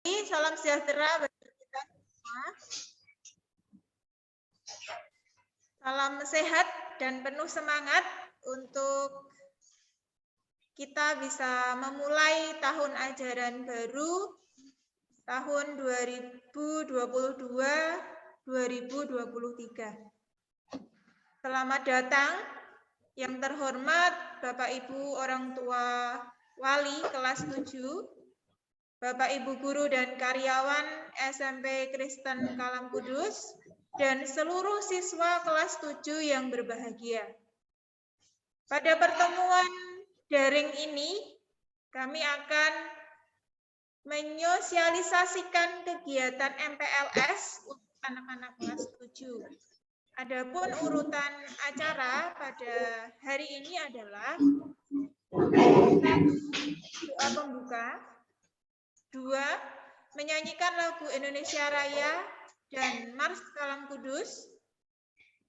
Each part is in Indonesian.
Salam sejahtera bagi kita semua. Salam sehat dan penuh semangat untuk kita bisa memulai tahun ajaran baru tahun 2022-2023. Selamat datang yang terhormat Bapak Ibu orang tua wali kelas 7, Bapak Ibu guru dan karyawan SMP Kristen Kalam Kudus, dan seluruh siswa kelas 7 yang berbahagia. Pada pertemuan daring ini, kami akan menyosialisasikan kegiatan MPLS untuk anak-anak kelas 7. Adapun urutan acara pada hari ini adalah doa pembuka, 2. Menyanyikan lagu Indonesia Raya dan Mars Kalam Kudus.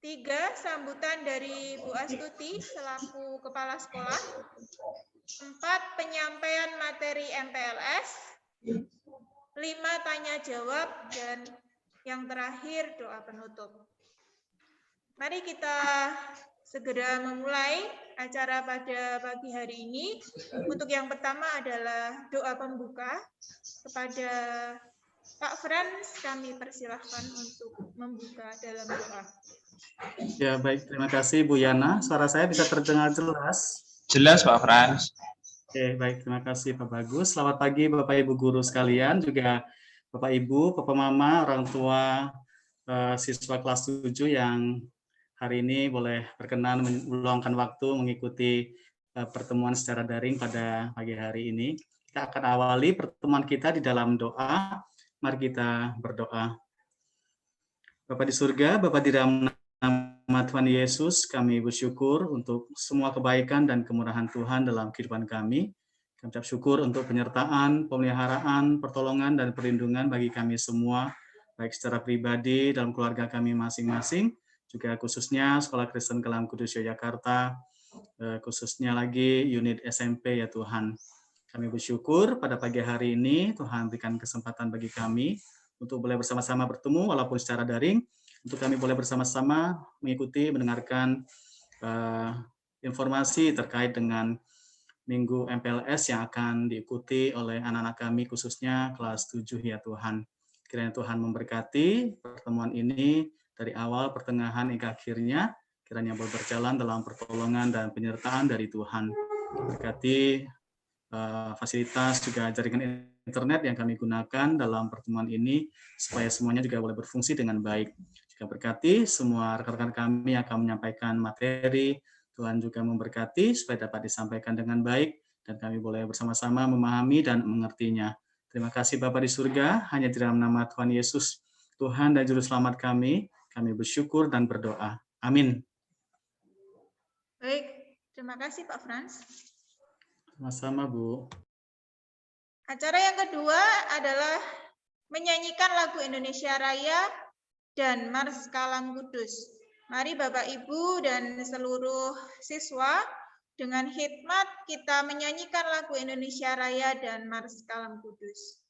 3. Sambutan dari Bu Astuti selaku Kepala Sekolah. 4. Penyampaian materi MPLS. 5. Tanya jawab. Dan yang terakhir doa penutup. Mari kita segera memulai acara pada pagi hari ini. Untuk yang pertama adalah doa pembuka. Kepada Pak Frans, kami persilahkan untuk membuka dalam doa. Ya, baik. Terima kasih, Bu Yana. Suara saya bisa terdengar jelas? Jelas, Pak Frans. Oke, baik. Terima kasih, Pak Bagus. Selamat pagi, Bapak Ibu guru sekalian, juga Bapak Ibu, Papa Mama, orang tua siswa kelas 7 yang hari ini boleh berkenan meluangkan waktu mengikuti pertemuan secara daring pada pagi hari ini. Kita akan awali pertemuan kita di dalam doa. Mari kita berdoa. Bapa di surga, Bapa di dalam nama Tuhan Yesus, kami bersyukur untuk semua kebaikan dan kemurahan Tuhan dalam kehidupan kami. Kami ucap syukur untuk penyertaan, pemeliharaan, pertolongan, dan perlindungan bagi kami semua, baik secara pribadi dalam keluarga kami masing-masing, juga khususnya Sekolah Kristen Kalam Kudus Yogyakarta, khususnya lagi unit SMP ya Tuhan. Kami bersyukur pada pagi hari ini Tuhan berikan kesempatan bagi kami untuk boleh bersama-sama bertemu walaupun secara daring, untuk kami boleh bersama-sama mengikuti, mendengarkan informasi terkait dengan Minggu MPLS yang akan diikuti oleh anak-anak kami khususnya kelas 7 ya Tuhan. Kiranya Tuhan memberkati pertemuan ini dari awal, pertengahan, hingga akhirnya, kiranya boleh berjalan dalam pertolongan dan penyertaan dari Tuhan. Berkati fasilitas juga jaringan internet yang kami gunakan dalam pertemuan ini supaya semuanya juga boleh berfungsi dengan baik. Juga berkati semua rekan-rekan kami yang akan menyampaikan materi, Tuhan juga memberkati supaya dapat disampaikan dengan baik dan kami boleh bersama-sama memahami dan mengertinya. Terima kasih Bapa di surga, hanya di dalam nama Tuhan Yesus, Tuhan dan Juru Selamat kami bersyukur dan berdoa. Amin. Baik, terima kasih Pak Frans. Sama-sama, Bu. Acara yang kedua adalah menyanyikan lagu Indonesia Raya dan Mars Kalam Kudus. Mari Bapak Ibu dan seluruh siswa dengan hikmat kita menyanyikan lagu Indonesia Raya dan Mars Kalam Kudus.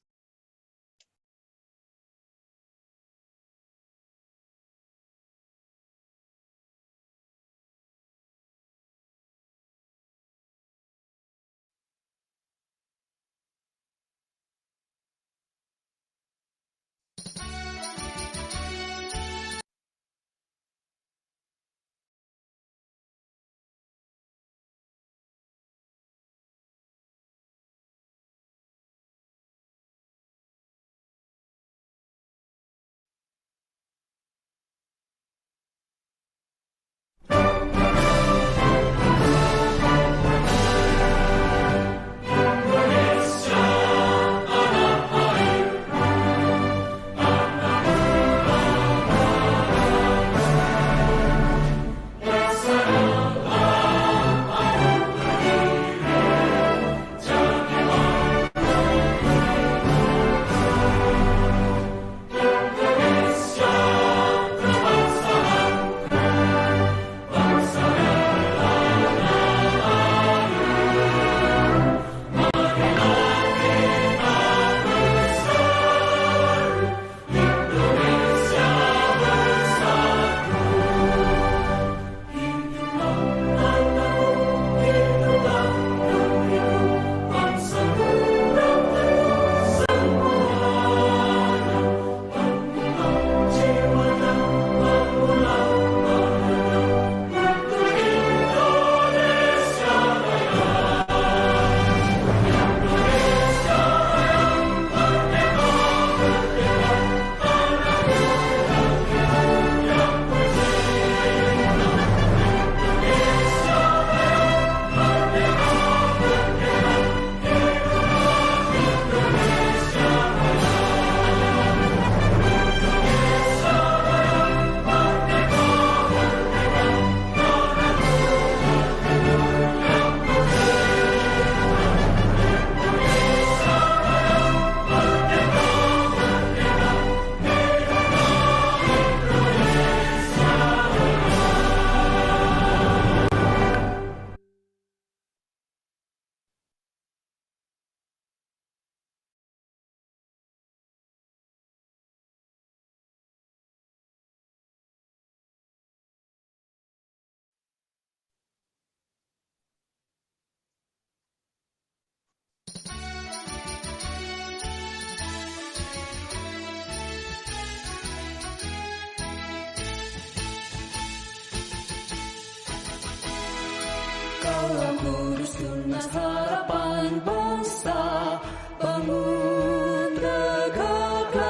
Kalam Kudus tunas harapan bangsa, bangun tegaklah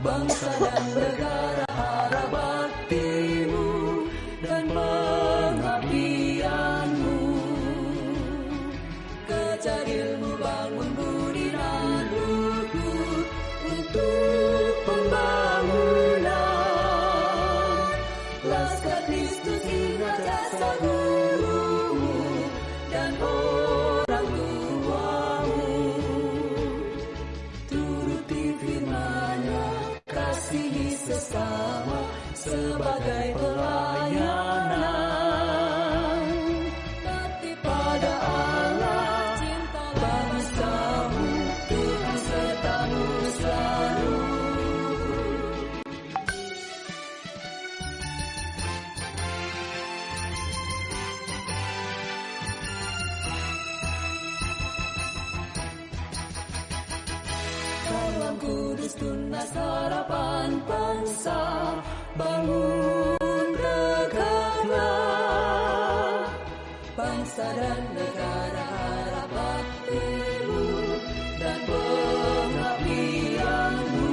bangsa dan negara, harap baktimu dan pengabdianmu. Kejar ilmu, bangun budi dan luhur untuk pembangunan. Laskar Kristus, ingat jasa gurumu dan orang tuamu. Turuti firman-Nya, kasihi sesama sebagai pelayanan. Taati pada Allah, cinta bangsamu, Tuhan sertamu selalu. Kalam Kudus tunas harapan bangsa, bangun tegaklah bangsa dan negara, harap baktimu dan pengabdianmu.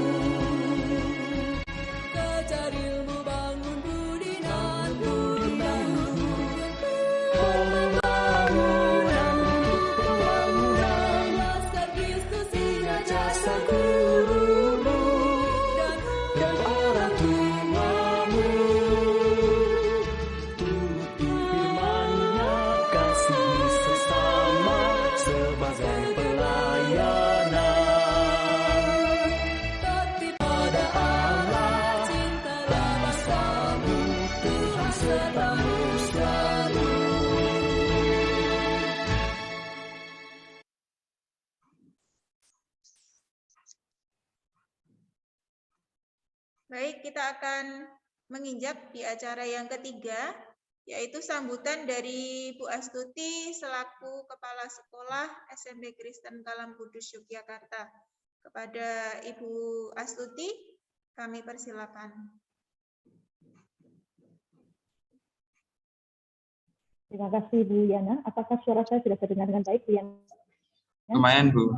Kejar ilmu, bangun budi dan luhur pembangunan. Laskar Kristus, ingat jasa gurumu dan orang tuamu. Turuti firman-Nya, kasihi sesama sebagai pelayanan. Taati pada Allah, cintalah bangsamu, Tuhan sertamu selalu. Baik, kita akan menginjak di acara yang ketiga, yaitu sambutan dari Bu Astuti selaku Kepala Sekolah SMP Kristen Kalam Kudus Yogyakarta. Kepada Ibu Astuti, kami persilakan. Terima kasih Bu Yana. Apakah suara saya sudah terdengar dengan baik Bu Yana? Lumayan, Bu.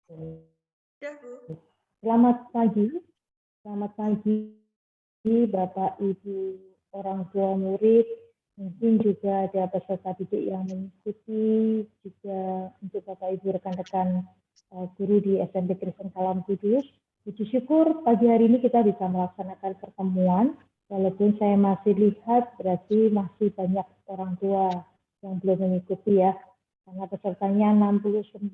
Sudah, Bu. Selamat pagi Bapak Ibu orang tua murid, mungkin juga ada peserta didik yang mengikuti, juga untuk Bapak Ibu rekan-rekan guru di SMP Kristen Kalam Kudus. Puji syukur pagi hari ini kita bisa melaksanakan pertemuan, walaupun saya masih lihat berarti masih banyak orang tua yang belum mengikuti ya, karena pesertanya 69,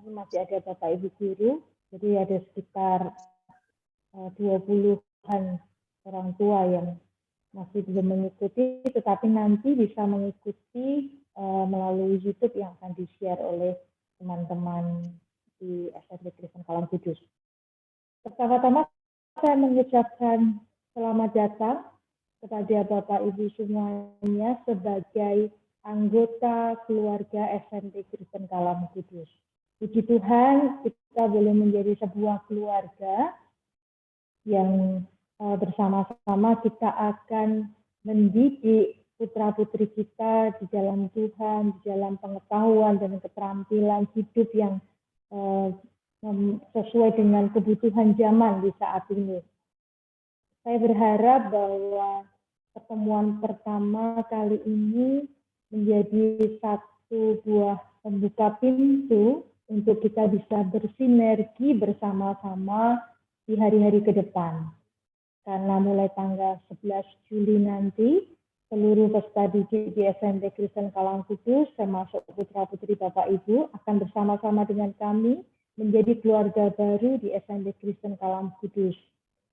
ini masih ada Bapak Ibu guru, jadi ada sekitar 20-an orang tua yang masih belum mengikuti, tetapi nanti bisa mengikuti melalui YouTube yang akan di-share oleh teman-teman di SMP Kristen Kalam Kudus. Pertama-tama saya mengucapkan selamat datang kepada Bapak Ibu semuanya sebagai anggota keluarga SMP Kristen Kalam Kudus. Puji Tuhan, kita boleh menjadi sebuah keluarga yang bersama-sama kita akan mendidik putra-putri kita di dalam Tuhan, di dalam pengetahuan dan keterampilan hidup yang sesuai dengan kebutuhan zaman di saat ini. Saya berharap bahwa pertemuan pertama kali ini menjadi satu buah pembuka pintu untuk kita bisa bersinergi bersama-sama di hari-hari ke depan. Karena mulai tanggal 11 Juli nanti, seluruh peserta didik di SMP Kristen Kalam Kudus, termasuk putra-putri Bapak Ibu, akan bersama-sama dengan kami menjadi keluarga baru di SMP Kristen Kalam Kudus.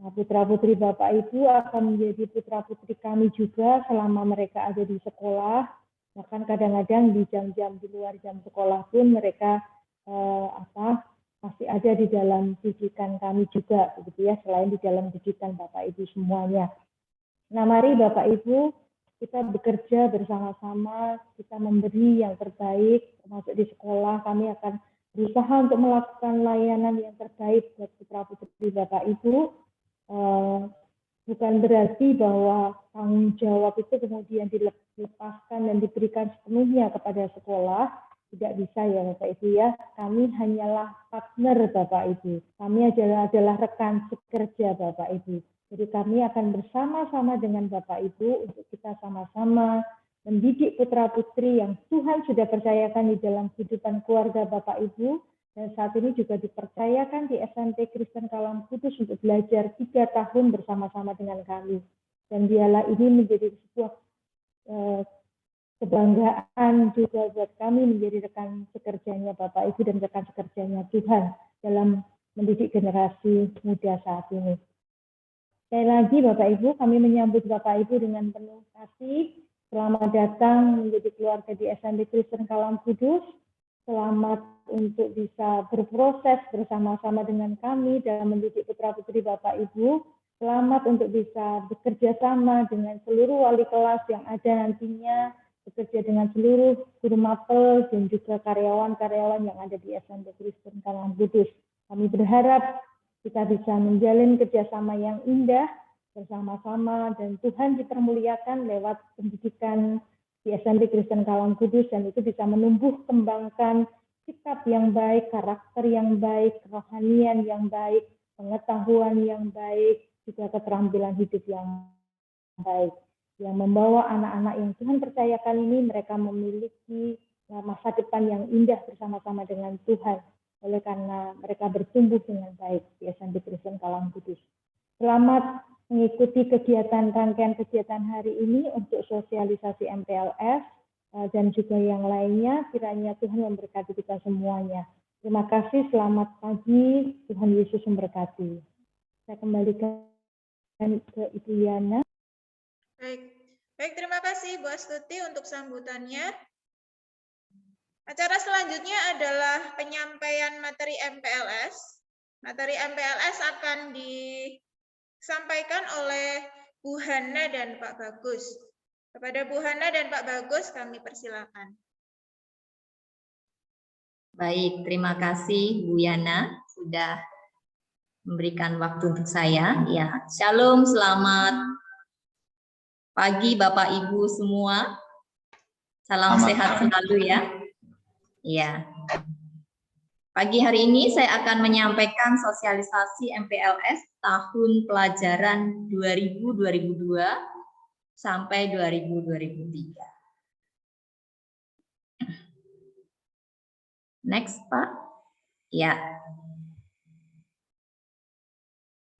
Nah, putra-putri Bapak Ibu akan menjadi putra-putri kami juga selama mereka ada di sekolah. Bahkan kadang-kadang di jam-jam di luar jam sekolah pun mereka masih ada di dalam didikan kami juga, begitu ya, selain di dalam didikan Bapak Ibu semuanya. Nah, mari Bapak Ibu, kita bekerja bersama-sama, kita memberi yang terbaik, termasuk di sekolah kami akan berusaha untuk melakukan layanan yang terbaik buat putra-putri Bapak Ibu. Bukan berarti bahwa tanggung jawab itu kemudian dilepaskan dan diberikan sepenuhnya kepada sekolah. Tidak bisa ya Bapak Ibu ya. Kami hanyalah partner Bapak Ibu. Kami adalah rekan sekerja Bapak Ibu. Jadi kami akan bersama-sama dengan Bapak Ibu untuk kita sama-sama mendidik putra-putri yang Tuhan sudah percayakan di dalam kehidupan keluarga Bapak Ibu, dan saat ini juga dipercayakan di SMP Kristen Kalam Kudus untuk belajar 3 tahun bersama-sama dengan kami. Dan biarlah ini menjadi sebuah kebanggaan juga buat kami menjadi rekan sekerjanya Bapak Ibu dan rekan sekerjanya Tuhan dalam mendidik generasi muda saat ini. Sekali lagi Bapak Ibu, kami menyambut Bapak Ibu dengan penuh kasih. Selamat datang menjadi keluarga di SMP Kristen Kalam Kudus. Selamat untuk bisa berproses bersama-sama dengan kami dalam mendidik putra-putri Bapak Ibu. Selamat untuk bisa bekerja sama dengan seluruh wali kelas yang ada nantinya, bekerja dengan seluruh guru mapel dan juga karyawan-karyawan yang ada di SMP Kristen Kalam Kudus. Kami berharap kita bisa menjalin kerjasama yang indah bersama-sama dan Tuhan dipermuliakan lewat pendidikan di SMP Kristen Kalam Kudus, dan itu bisa menumbuh kembangkan sikap yang baik, karakter yang baik, kerohanian yang baik, pengetahuan yang baik, juga keterampilan hidup yang baik, yang membawa anak-anak yang Tuhan percayakan ini mereka memiliki masa depan yang indah bersama-sama dengan Tuhan, oleh karena mereka bertumbuh dengan baik di SMP Kristen Kalam Kudus. Selamat mengikuti rangkaian kegiatan hari ini untuk sosialisasi MPLS dan juga yang lainnya. Kiranya Tuhan memberkati kita semuanya. Terima kasih, selamat pagi, Tuhan Yesus memberkati. Saya kembalikan ke Ibu Yana. Baik, terima kasih Bu Astuti untuk sambutannya. Acara selanjutnya adalah penyampaian materi MPLS. Materi MPLS akan disampaikan oleh Bu Hana dan Pak Bagus. Kepada Bu Hana dan Pak Bagus kami persilakan. Baik, terima kasih Bu Yana sudah memberikan waktu untuk saya. Ya, Shalom, selamat pagi Bapak Ibu semua. Salam sehat selalu ya. Ya. Pagi hari ini saya akan menyampaikan sosialisasi MPLS tahun pelajaran 2000-2002 sampai 2000-2003. Next, Pak. Ya.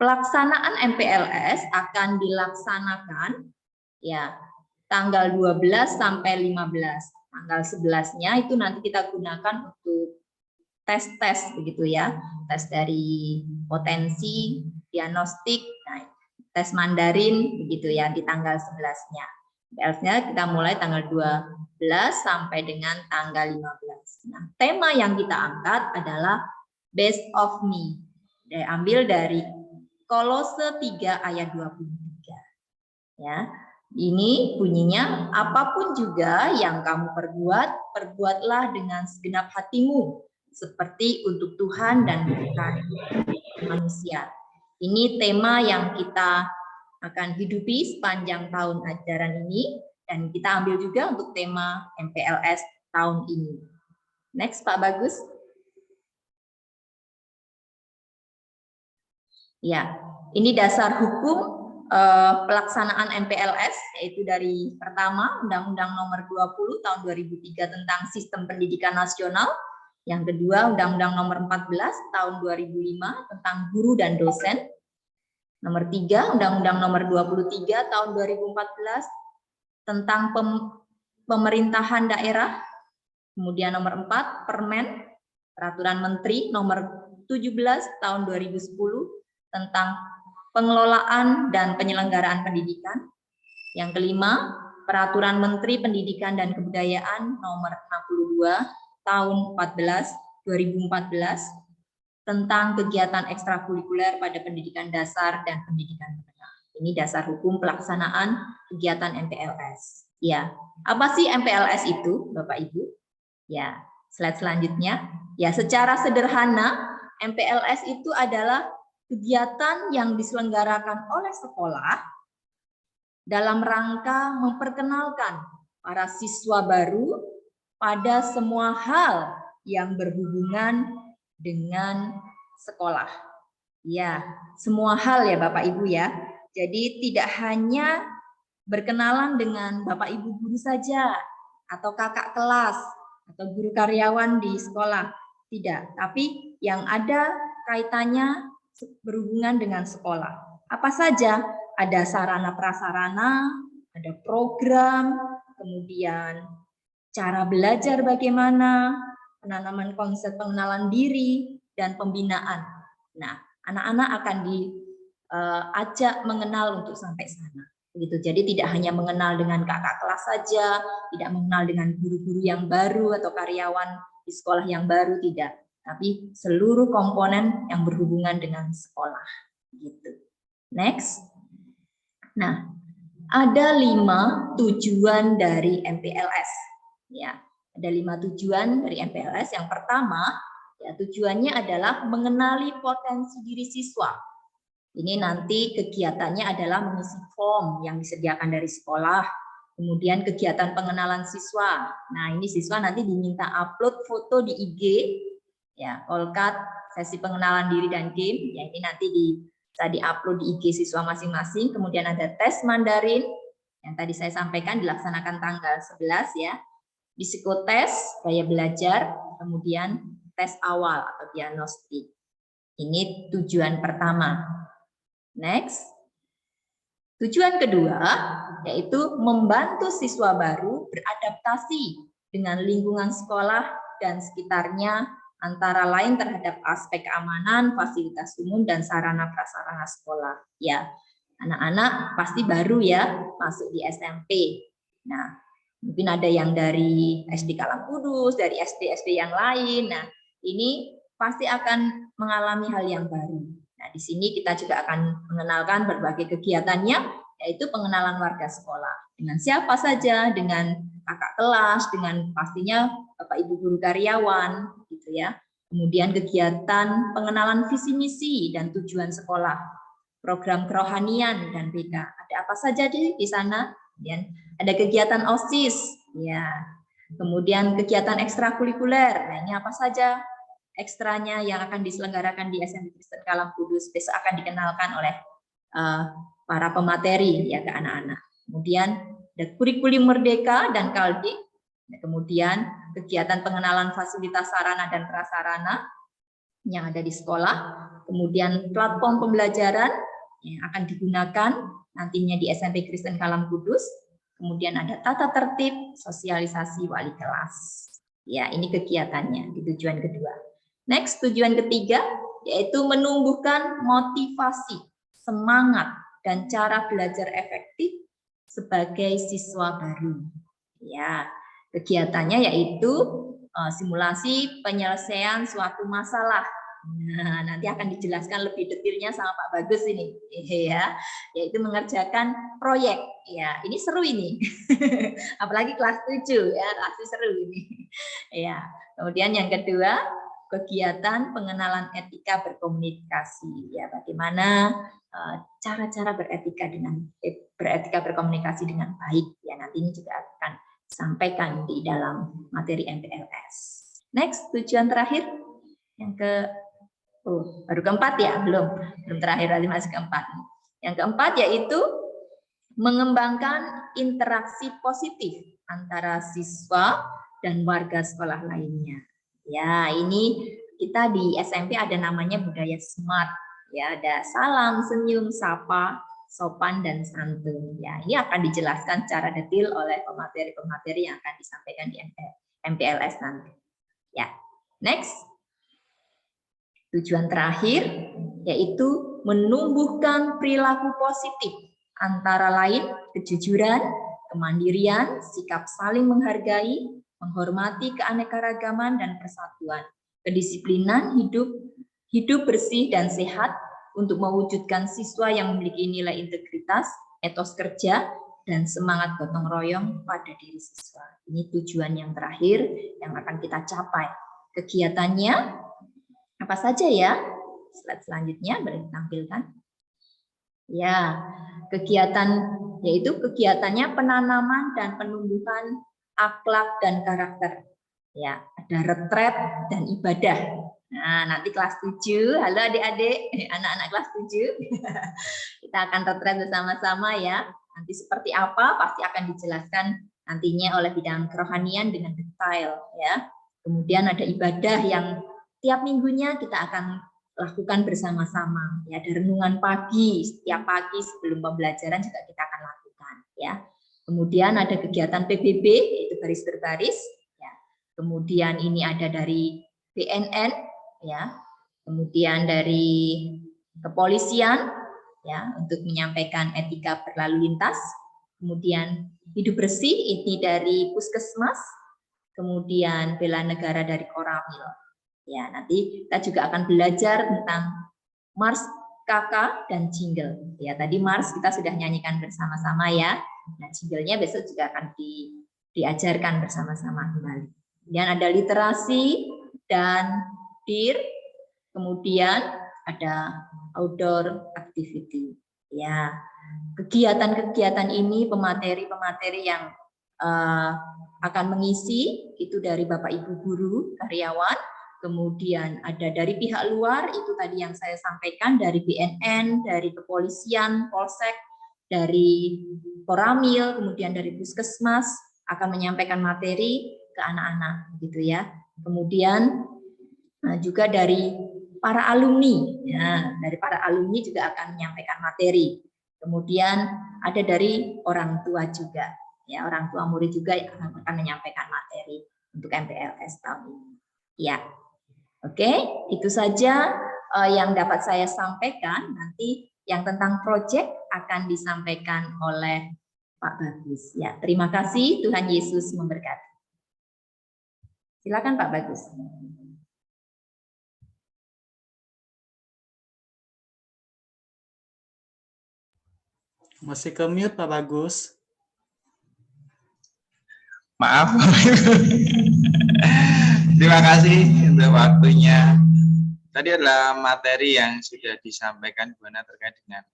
Pelaksanaan MPLS akan dilaksanakan ya tanggal 12 sampai 15. Tanggal 11-nya itu nanti kita gunakan untuk tes-tes begitu ya. Tes dari potensi, diagnostik, nah, tes Mandarin begitu ya di tanggal 11-nya. MPLS-nya kita mulai tanggal 12 sampai dengan tanggal 15. Nah, tema yang kita angkat adalah Best of Me. Diambil dari Kolose 3 ayat 23. Ya. Ini bunyinya, apapun juga yang kamu perbuat, perbuatlah dengan segenap hatimu, seperti untuk Tuhan dan bukan manusia. Ini tema yang kita akan hidupi sepanjang tahun ajaran ini, dan kita ambil juga untuk tema MPLS tahun ini. Next, Pak Bagus. Ya, ini dasar hukum pelaksanaan MPLS, yaitu dari pertama Undang-Undang Nomor 20 Tahun 2003 tentang Sistem Pendidikan Nasional, yang kedua Undang-Undang Nomor 14 Tahun 2005 tentang Guru dan Dosen, nomor 3 Undang-Undang Nomor 23 Tahun 2014 tentang pemerintahan daerah, kemudian nomor 4 Permen Peraturan Menteri Nomor 17 Tahun 2010 tentang pengelolaan dan penyelenggaraan pendidikan. Yang kelima, Peraturan Menteri Pendidikan dan Kebudayaan Nomor 62 Tahun 2014 tentang kegiatan ekstrakurikuler pada pendidikan dasar dan pendidikan menengah. Ini dasar hukum pelaksanaan kegiatan MPLS. Ya, apa sih MPLS itu, Bapak Ibu? Ya, slide selanjutnya. Ya, secara sederhana MPLS itu adalah kegiatan yang diselenggarakan oleh sekolah dalam rangka memperkenalkan para siswa baru pada semua hal yang berhubungan dengan sekolah. Ya, semua hal ya Bapak Ibu ya. Jadi tidak hanya berkenalan dengan Bapak Ibu guru saja atau kakak kelas atau guru karyawan di sekolah. Tidak, tapi yang ada kaitannya berhubungan dengan sekolah. Apa saja? Ada sarana prasarana, ada program, kemudian cara belajar bagaimana, penanaman konsep pengenalan diri, dan pembinaan. Nah, anak-anak akan diajak mengenal untuk sampai sana. Begitu. Jadi tidak hanya mengenal dengan kakak kelas saja, tidak mengenal dengan guru-guru yang baru atau karyawan di sekolah yang baru, tidak. Tapi seluruh komponen yang berhubungan dengan sekolah. Gitu. Next. Nah, ada 5 tujuan dari MPLS. Ya, ada 5 tujuan dari MPLS. Yang pertama, ya, tujuannya adalah mengenali potensi diri siswa. Ini nanti kegiatannya adalah mengisi form yang disediakan dari sekolah. Kemudian kegiatan pengenalan siswa. Nah, ini siswa nanti diminta upload foto di IG, ya, Kolkat, sesi pengenalan diri dan game. Ya, ini nanti bisa diupload di IG siswa masing-masing. Kemudian ada tes Mandarin yang tadi saya sampaikan dilaksanakan tanggal 11 ya. Psikotes, gaya belajar, kemudian tes awal atau diagnostik. Ini tujuan pertama. Next. Tujuan kedua yaitu membantu siswa baru beradaptasi dengan lingkungan sekolah dan sekitarnya, antara lain terhadap aspek keamanan, fasilitas umum, dan sarana prasarana sekolah. Ya, anak-anak pasti baru ya masuk di SMP. Nah, mungkin ada yang dari SD Kalam Kudus, dari SD-SD yang lain. Nah, ini pasti akan mengalami hal yang baru. Nah, di sini kita juga akan mengenalkan berbagai kegiatannya, yaitu pengenalan warga sekolah. Dengan siapa saja, dengan kakak kelas, dengan pastinya Bapak Ibu guru karyawan, gitu ya. Kemudian kegiatan pengenalan visi misi dan tujuan sekolah, program kerohanian dan BK. Ada apa saja di sana? Kemudian ada kegiatan OSIS, ya. Kemudian kegiatan ekstrakurikuler. Nah, ini apa saja ekstranya yang akan diselenggarakan di SMP Kristen Kalam Kudus, besok akan dikenalkan oleh para pemateri ya ke anak-anak. Kemudian ada kurikulum merdeka dan Kaldik. Kemudian kegiatan pengenalan fasilitas sarana dan prasarana yang ada di sekolah. Kemudian platform pembelajaran yang akan digunakan nantinya di SMP Kristen Kalam Kudus. Kemudian ada tata tertib sosialisasi wali kelas. Ya, ini kegiatannya di tujuan kedua. Next, tujuan ketiga yaitu menumbuhkan motivasi, semangat, dan cara belajar efektif sebagai siswa baru. Ya, kegiatannya yaitu simulasi penyelesaian suatu masalah. Nah, nanti akan dijelaskan lebih detailnya sama Pak Bagus ini, ya, yaitu mengerjakan proyek. Ya, ini seru ini, apalagi kelas 7 ya, pasti seru ini. Ya, kemudian yang kedua, kegiatan pengenalan etika berkomunikasi. Ya, bagaimana cara-cara beretika berkomunikasi dengan baik. Ya, nanti ini juga akan disampaikan di dalam materi MPLS. Next, tujuan terakhir yang baru keempat ya, belum terakhir, tadi masih keempat. Yang keempat yaitu mengembangkan interaksi positif antara siswa dan warga sekolah lainnya. Ya, ini kita di SMP ada namanya budaya SMART. Ya, ada salam, senyum, sapa, sopan, dan santun. Ya, ini akan dijelaskan secara detail oleh pemateri-pemateri yang akan disampaikan di MPLS nanti. Ya, next. Tujuan terakhir yaitu menumbuhkan perilaku positif, antara lain kejujuran, kemandirian, sikap saling menghargai, menghormati keanekaragaman dan persatuan, kedisiplinan hidup bersih dan sehat untuk mewujudkan siswa yang memiliki nilai integritas, etos kerja, dan semangat gotong royong pada diri siswa. Ini tujuan yang terakhir yang akan kita capai. Kegiatannya apa saja ya? Slide selanjutnya boleh ditampilkan. Ya, kegiatan yaitu kegiatannya penanaman dan penumbuhan akhlak dan karakter. Ya, ada retret dan ibadah. Nah, nanti kelas 7, halo adik-adik, anak-anak kelas 7. Kita akan retret bersama-sama ya. Nanti seperti apa pasti akan dijelaskan nantinya oleh bidang kerohanian dengan detail ya. Kemudian ada ibadah yang tiap minggunya kita akan lakukan bersama-sama. Ya, ada renungan pagi, setiap pagi sebelum pembelajaran juga kita akan lakukan ya. Kemudian ada kegiatan PBB yaitu baris berbaris ya. Kemudian ini ada dari BNN ya. Kemudian dari kepolisian ya untuk menyampaikan etika berlalu lintas. Kemudian hidup bersih ini dari Puskesmas. Kemudian bela negara dari Koramil. Ya, nanti kita juga akan belajar tentang Mars Kakak dan jingle. Ya, tadi Mars kita sudah nyanyikan bersama-sama ya. Nah, jinglenya besok juga akan diajarkan bersama-sama kembali. Kemudian ada literasi dan DIR. Kemudian ada outdoor activity. Ya, kegiatan-kegiatan ini pemateri-pemateri yang akan mengisi itu dari Bapak Ibu guru, karyawan. Kemudian ada dari pihak luar, itu tadi yang saya sampaikan, dari BNN, dari kepolisian, Polsek, dari Koramil, kemudian dari Puskesmas, akan menyampaikan materi ke anak-anak, gitu ya. Kemudian juga dari para alumni, ya, dari para alumni juga akan menyampaikan materi. Kemudian ada dari orang tua juga, ya, orang tua murid juga yang akan menyampaikan materi untuk MPLS tahun ini. Ya. Oke, itu saja yang dapat saya sampaikan. Nanti yang tentang proyek akan disampaikan oleh Pak Bagus. Ya, terima kasih. Tuhan Yesus memberkati. Silakan Pak Bagus. Masih ke mute Pak Bagus. Maaf. Terima kasih untuk waktunya. Tadi adalah materi yang sudah disampaikan Bu Ana terkait dengan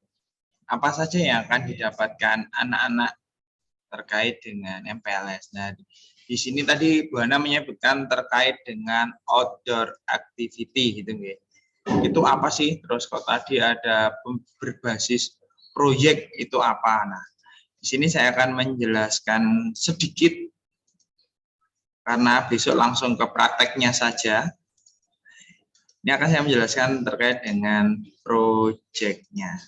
apa saja yang akan didapatkan anak-anak terkait dengan MPLS. Nah, di sini tadi Bu Ana menyebutkan terkait dengan outdoor activity gitu ya. Itu apa sih? Terus kok tadi ada berbasis proyek itu apa? Nah, di sini saya akan menjelaskan sedikit karena besok langsung ke prakteknya saja. Ini akan saya menjelaskan terkait dengan proyeknya.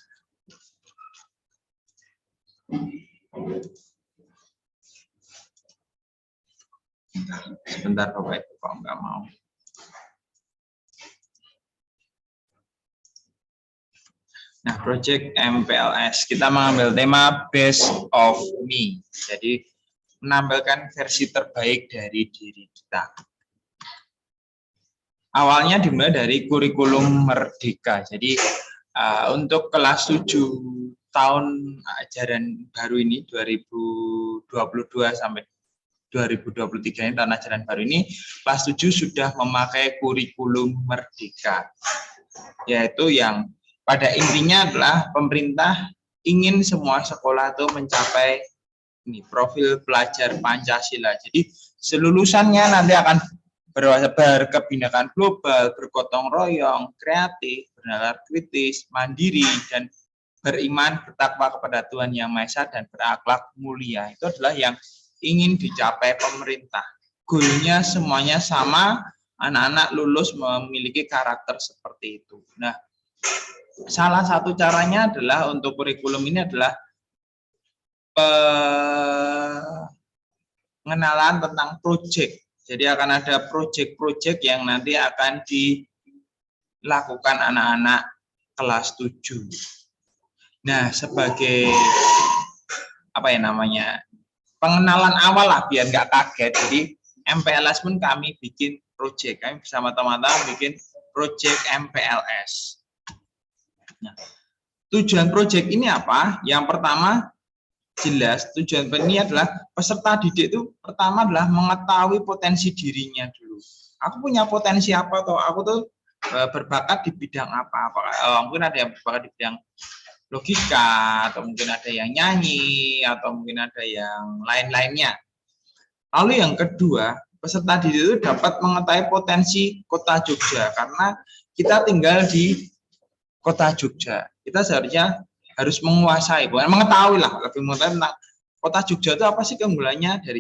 Sebentar Bapak Ibu, kok nggak mau. Nah, proyek MPLS kita mengambil tema Best of Me. Jadi menampilkan versi terbaik dari diri kita. Awalnya dimulai dari kurikulum Merdeka. Jadi untuk kelas 7 tahun ajaran baru ini 2022 sampai 2023 ini tahun ajaran baru ini, kelas 7 sudah memakai kurikulum Merdeka. Yaitu yang pada intinya adalah pemerintah ingin semua sekolah itu mencapai ini profil pelajar Pancasila. Jadi selulusannya nanti akan berkebinekaan global, bergotong royong, kreatif, bernalar kritis, mandiri, dan beriman, bertakwa kepada Tuhan Yang Maha Esa dan berakhlak mulia. Itu adalah yang ingin dicapai pemerintah. Goalnya semuanya sama, anak-anak lulus memiliki karakter seperti itu. Nah, salah satu caranya adalah untuk kurikulum ini adalah pengenalan tentang proyek. Jadi akan ada proyek-proyek yang nanti akan dilakukan anak-anak kelas 7. Nah, sebagai apa ya namanya, pengenalan awal lah biar nggak kaget. Jadi MPLS pun kami bikin proyek, kami bersama teman-teman bikin proyek MPLS. Nah, tujuan proyek ini apa? Yang pertama jelas tujuan ini adalah peserta didik itu pertama adalah mengetahui potensi dirinya dulu. Aku punya potensi apa toh? Aku tuh berbakat di bidang apa? Mungkin ada yang berbakat di bidang logika, atau mungkin ada yang nyanyi, atau mungkin ada yang lain-lainnya. Lalu yang kedua, peserta didik itu dapat mengetahui potensi kota Jogja, karena kita tinggal di kota Jogja. Kita seharusnya harus menguasai, bukan mengetahui lah, lebih mengetahui tentang kota Jogja itu apa sih keunggulannya dari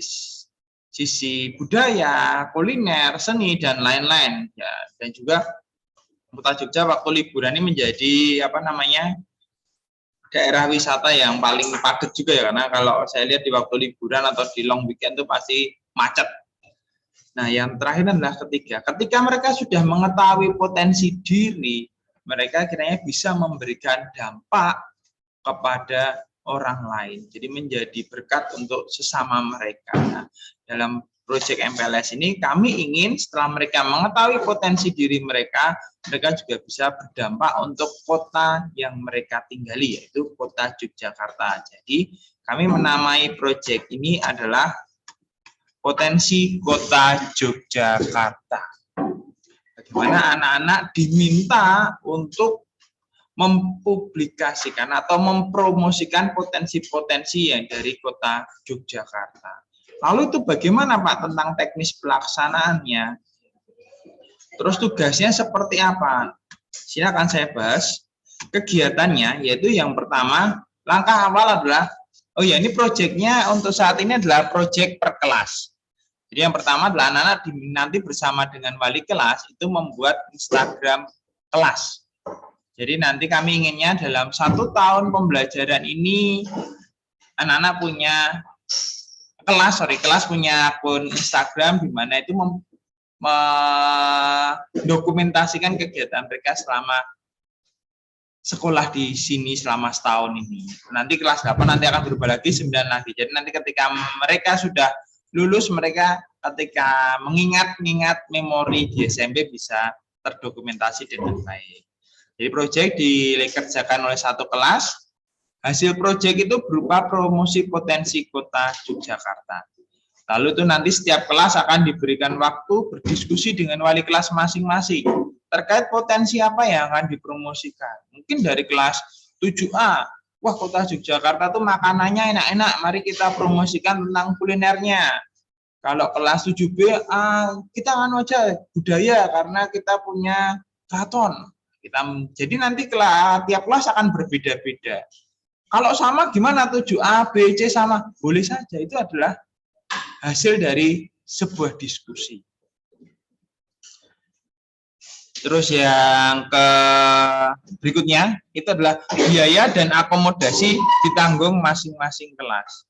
sisi budaya, kuliner, seni, dan lain-lain. Ya, dan juga kota Jogja waktu liburan ini menjadi daerah wisata yang paling padat juga ya, karena kalau saya lihat di waktu liburan atau di long weekend itu pasti macet. Nah, yang terakhir adalah ketika mereka sudah mengetahui potensi diri, mereka kiranya bisa memberikan dampak kepada orang lain. Jadi menjadi berkat untuk sesama mereka. Nah, dalam proyek MPLS ini kami ingin setelah mereka mengetahui potensi diri mereka, mereka juga bisa berdampak untuk kota yang mereka tinggali, yaitu kota Yogyakarta. Jadi kami menamai proyek ini adalah Potensi Kota Yogyakarta. Bagaimana anak-anak diminta untuk mempublikasikan atau mempromosikan potensi-potensi yang dari kota Yogyakarta. Lalu itu bagaimana Pak tentang teknis pelaksanaannya? Terus tugasnya seperti apa? Silakan saya bahas. Kegiatannya yaitu yang pertama, langkah awal adalah, ini proyeknya untuk saat ini adalah proyek per kelas. Jadi yang pertama adalah anak-anak nanti bersama dengan wali kelas itu membuat Instagram kelas. Jadi nanti kami inginnya dalam 1 tahun pembelajaran ini anak-anak punya kelas punya akun Instagram di mana itu mendokumentasikan kegiatan mereka selama sekolah di sini selama setahun ini. Nanti kelas 8 nanti akan berubah lagi 9 lagi. Jadi nanti ketika mereka sudah lulus, mereka ketika mengingat memori di SMP bisa terdokumentasi dengan baik. Jadi proyek dikerjakan oleh 1 kelas. Hasil proyek itu berupa promosi potensi kota Yogyakarta. Lalu itu nanti setiap kelas akan diberikan waktu berdiskusi dengan wali kelas masing-masing terkait potensi apa yang akan dipromosikan. Mungkin dari kelas 7A, wah kota Yogyakarta tuh makanannya enak-enak, mari kita promosikan tentang kulinernya. Kalau kelas 7B, kita aja budaya karena kita punya keraton. Jadi nanti tiap kelas akan berbeda-beda. Kalau sama gimana 7A, B, C sama? Boleh saja, itu adalah hasil dari sebuah diskusi. Terus yang berikutnya itu adalah biaya dan akomodasi ditanggung masing-masing kelas.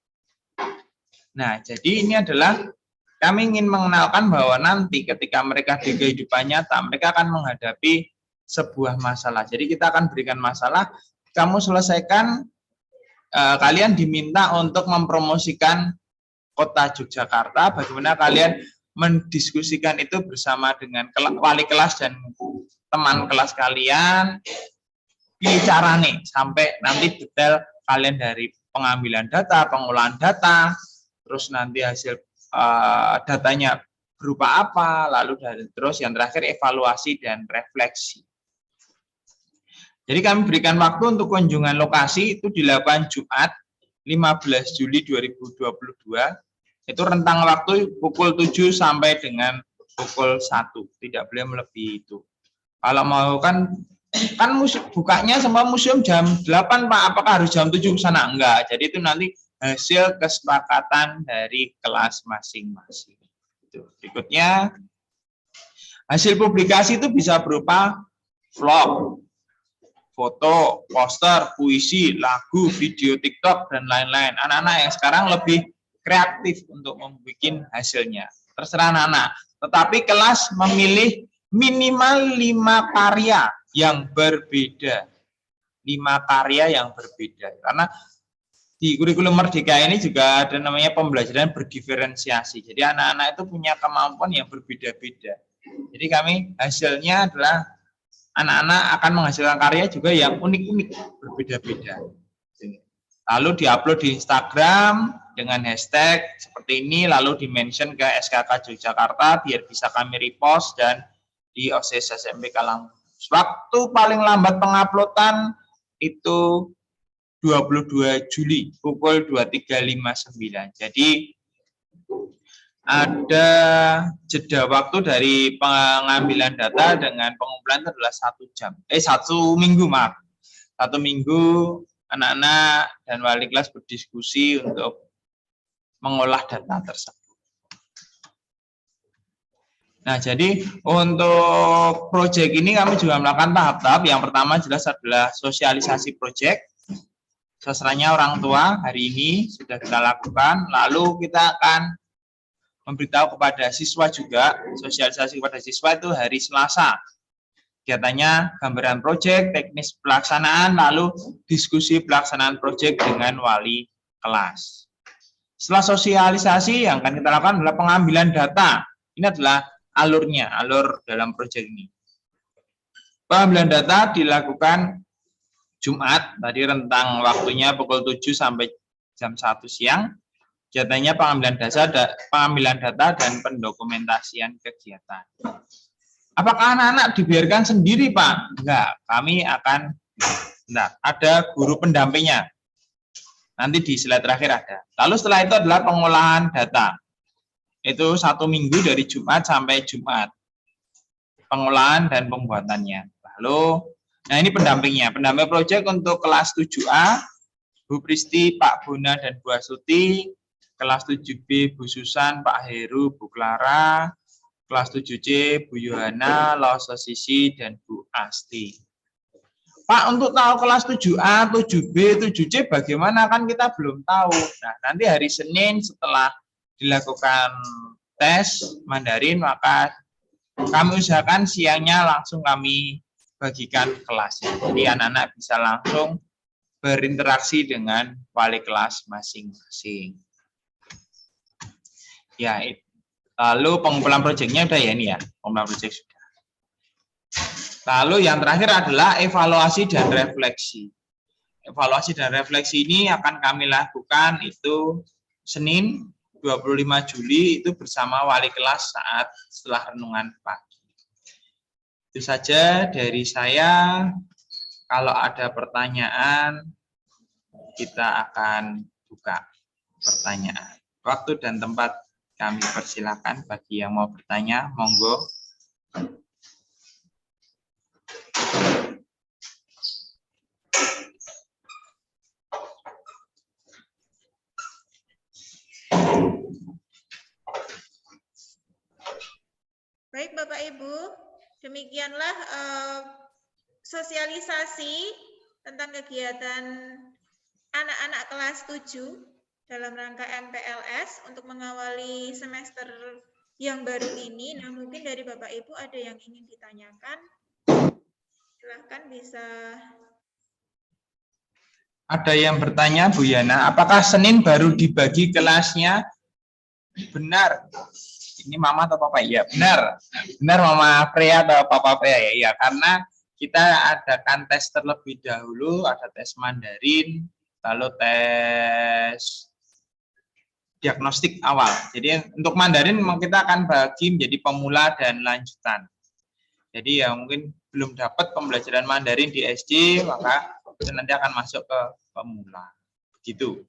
Nah, jadi ini adalah kami ingin mengenalkan bahwa nanti ketika mereka di kehidupan nyata, mereka akan menghadapi sebuah masalah. Jadi kita akan berikan masalah, kamu selesaikan, kalian diminta untuk mempromosikan kota Yogyakarta, bagaimana kalian mendiskusikan itu bersama dengan wali kelas dan teman kelas kalian, bicara nih sampai nanti detail kalian dari pengambilan data, pengolahan data, terus nanti hasil datanya berupa apa, lalu terus yang terakhir evaluasi dan refleksi. Jadi kami berikan waktu untuk kunjungan lokasi itu dilakukan Jumat 15 Juli 2022. Itu rentang waktu pukul 7 sampai dengan pukul 1. Tidak boleh melebihi itu. Kalau mau kan bukanya semua museum jam 8 Pak, apakah harus jam 7 ke sana? Enggak. Jadi itu nanti hasil kesepakatan dari kelas masing-masing. Berikutnya, hasil publikasi itu bisa berupa vlog, foto, poster, puisi, lagu, video TikTok, dan lain-lain. Anak-anak yang sekarang lebih kreatif untuk membuat hasilnya. Terserah anak-anak. Tetapi kelas memilih minimal 5 karya yang berbeda. 5 karya yang berbeda. Karena di kurikulum Merdeka ini juga ada namanya pembelajaran berdiferensiasi. Jadi anak-anak itu punya kemampuan yang berbeda-beda. Jadi kami hasilnya adalah anak-anak akan menghasilkan karya juga yang unik-unik, berbeda-beda. Lalu diupload di Instagram dengan hashtag seperti ini, lalu di-mention ke SKK Yogyakarta biar bisa kami repost dan di OSIS SMP Kalam. Waktu paling lambat penguploadan itu 22 Juli pukul 23.59. Jadi ada jeda waktu dari pengambilan data dengan pengumpulan itu adalah 1 minggu, maaf. 1 minggu anak-anak dan wali kelas berdiskusi untuk mengolah data tersebut. Nah, jadi untuk proyek ini kami juga melakukan tahap-tahap. Yang pertama jelas adalah sosialisasi proyek. Sasarannya orang tua hari ini sudah kita lakukan. Lalu kita akan memberitahu kepada siswa juga. Sosialisasi kepada siswa itu hari Selasa. Kegiatannya gambaran proyek, teknis pelaksanaan, lalu diskusi pelaksanaan proyek dengan wali kelas. Setelah sosialisasi, yang akan kita lakukan adalah pengambilan data. Ini adalah alurnya, alur dalam proyek ini. Pengambilan data dilakukan Jumat, tadi rentang waktunya pukul 7 sampai jam 1 siang. Kegiatannya pengambilan data dan pendokumentasian kegiatan. Apakah anak-anak dibiarkan sendiri, Pak? Enggak, kami akan, ada guru pendampingnya. Nanti di slide terakhir ada. Lalu setelah itu adalah pengolahan data. Itu 1 minggu dari Jumat sampai Jumat. Pengolahan dan pembuatannya. Lalu, nah ini pendampingnya. Pendamping proyek untuk kelas 7A, Bu Pristi, Pak Bona, dan Bu Astuti. Kelas 7B, Bu Susan, Pak Heru, Bu Clara. Kelas 7C, Bu Yohana, Loso Sisi, dan Bu Asti. Pak, untuk tahu kelas 7A, 7B, 7C bagaimana, kan kita belum tahu. Nah, nanti hari Senin setelah dilakukan tes Mandarin, maka kami usahakan siangnya langsung kami bagikan kelasnya. Jadi anak-anak bisa langsung berinteraksi dengan wali kelas masing-masing. Ya, lalu pengumpulan proyeknya udah ya ini ya, pengumpulan proyek sudah. Lalu yang terakhir adalah evaluasi dan refleksi. Evaluasi dan refleksi ini akan kami lakukan itu Senin 25 Juli itu bersama wali kelas saat setelah renungan pagi. Itu saja dari saya. Kalau ada pertanyaan, kita akan buka pertanyaan. Waktu dan tempat kami persilakan bagi yang mau bertanya, monggo. Baik Bapak Ibu, demikianlah sosialisasi tentang kegiatan anak-anak kelas 7 dalam rangka MPLS untuk mengawali semester yang baru ini. Nah, mungkin dari Bapak Ibu ada yang ingin ditanyakan. Silahkan bisa. Ada yang bertanya, Bu Yana, apakah Senin baru dibagi kelasnya? Benar. Ini Mama atau Papa? Ya, benar. Benar Mama Freya atau Papa Freya ya? Ya, karena kita adakan tes terlebih dahulu, ada tes Mandarin, lalu tes diagnostik awal. Jadi untuk Mandarin kita akan bagi menjadi pemula dan lanjutan. Jadi ya mungkin belum dapat pembelajaran Mandarin di SD, maka itu nanti akan masuk ke pemula. Begitu.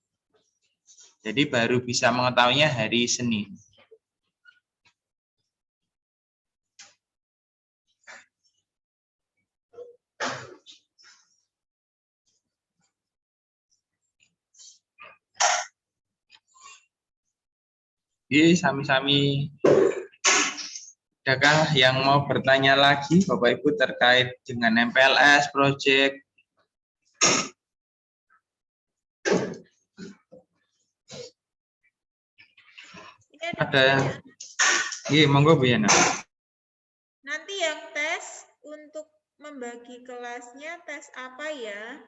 Jadi baru bisa mengetahuinya hari Senin. Oke, sami-sami. Adakah yang mau bertanya lagi, Bapak Ibu, terkait dengan MPLS, project? Ada. Iya, monggo Bu Yana. Nanti yang tes untuk membagi kelasnya tes apa ya?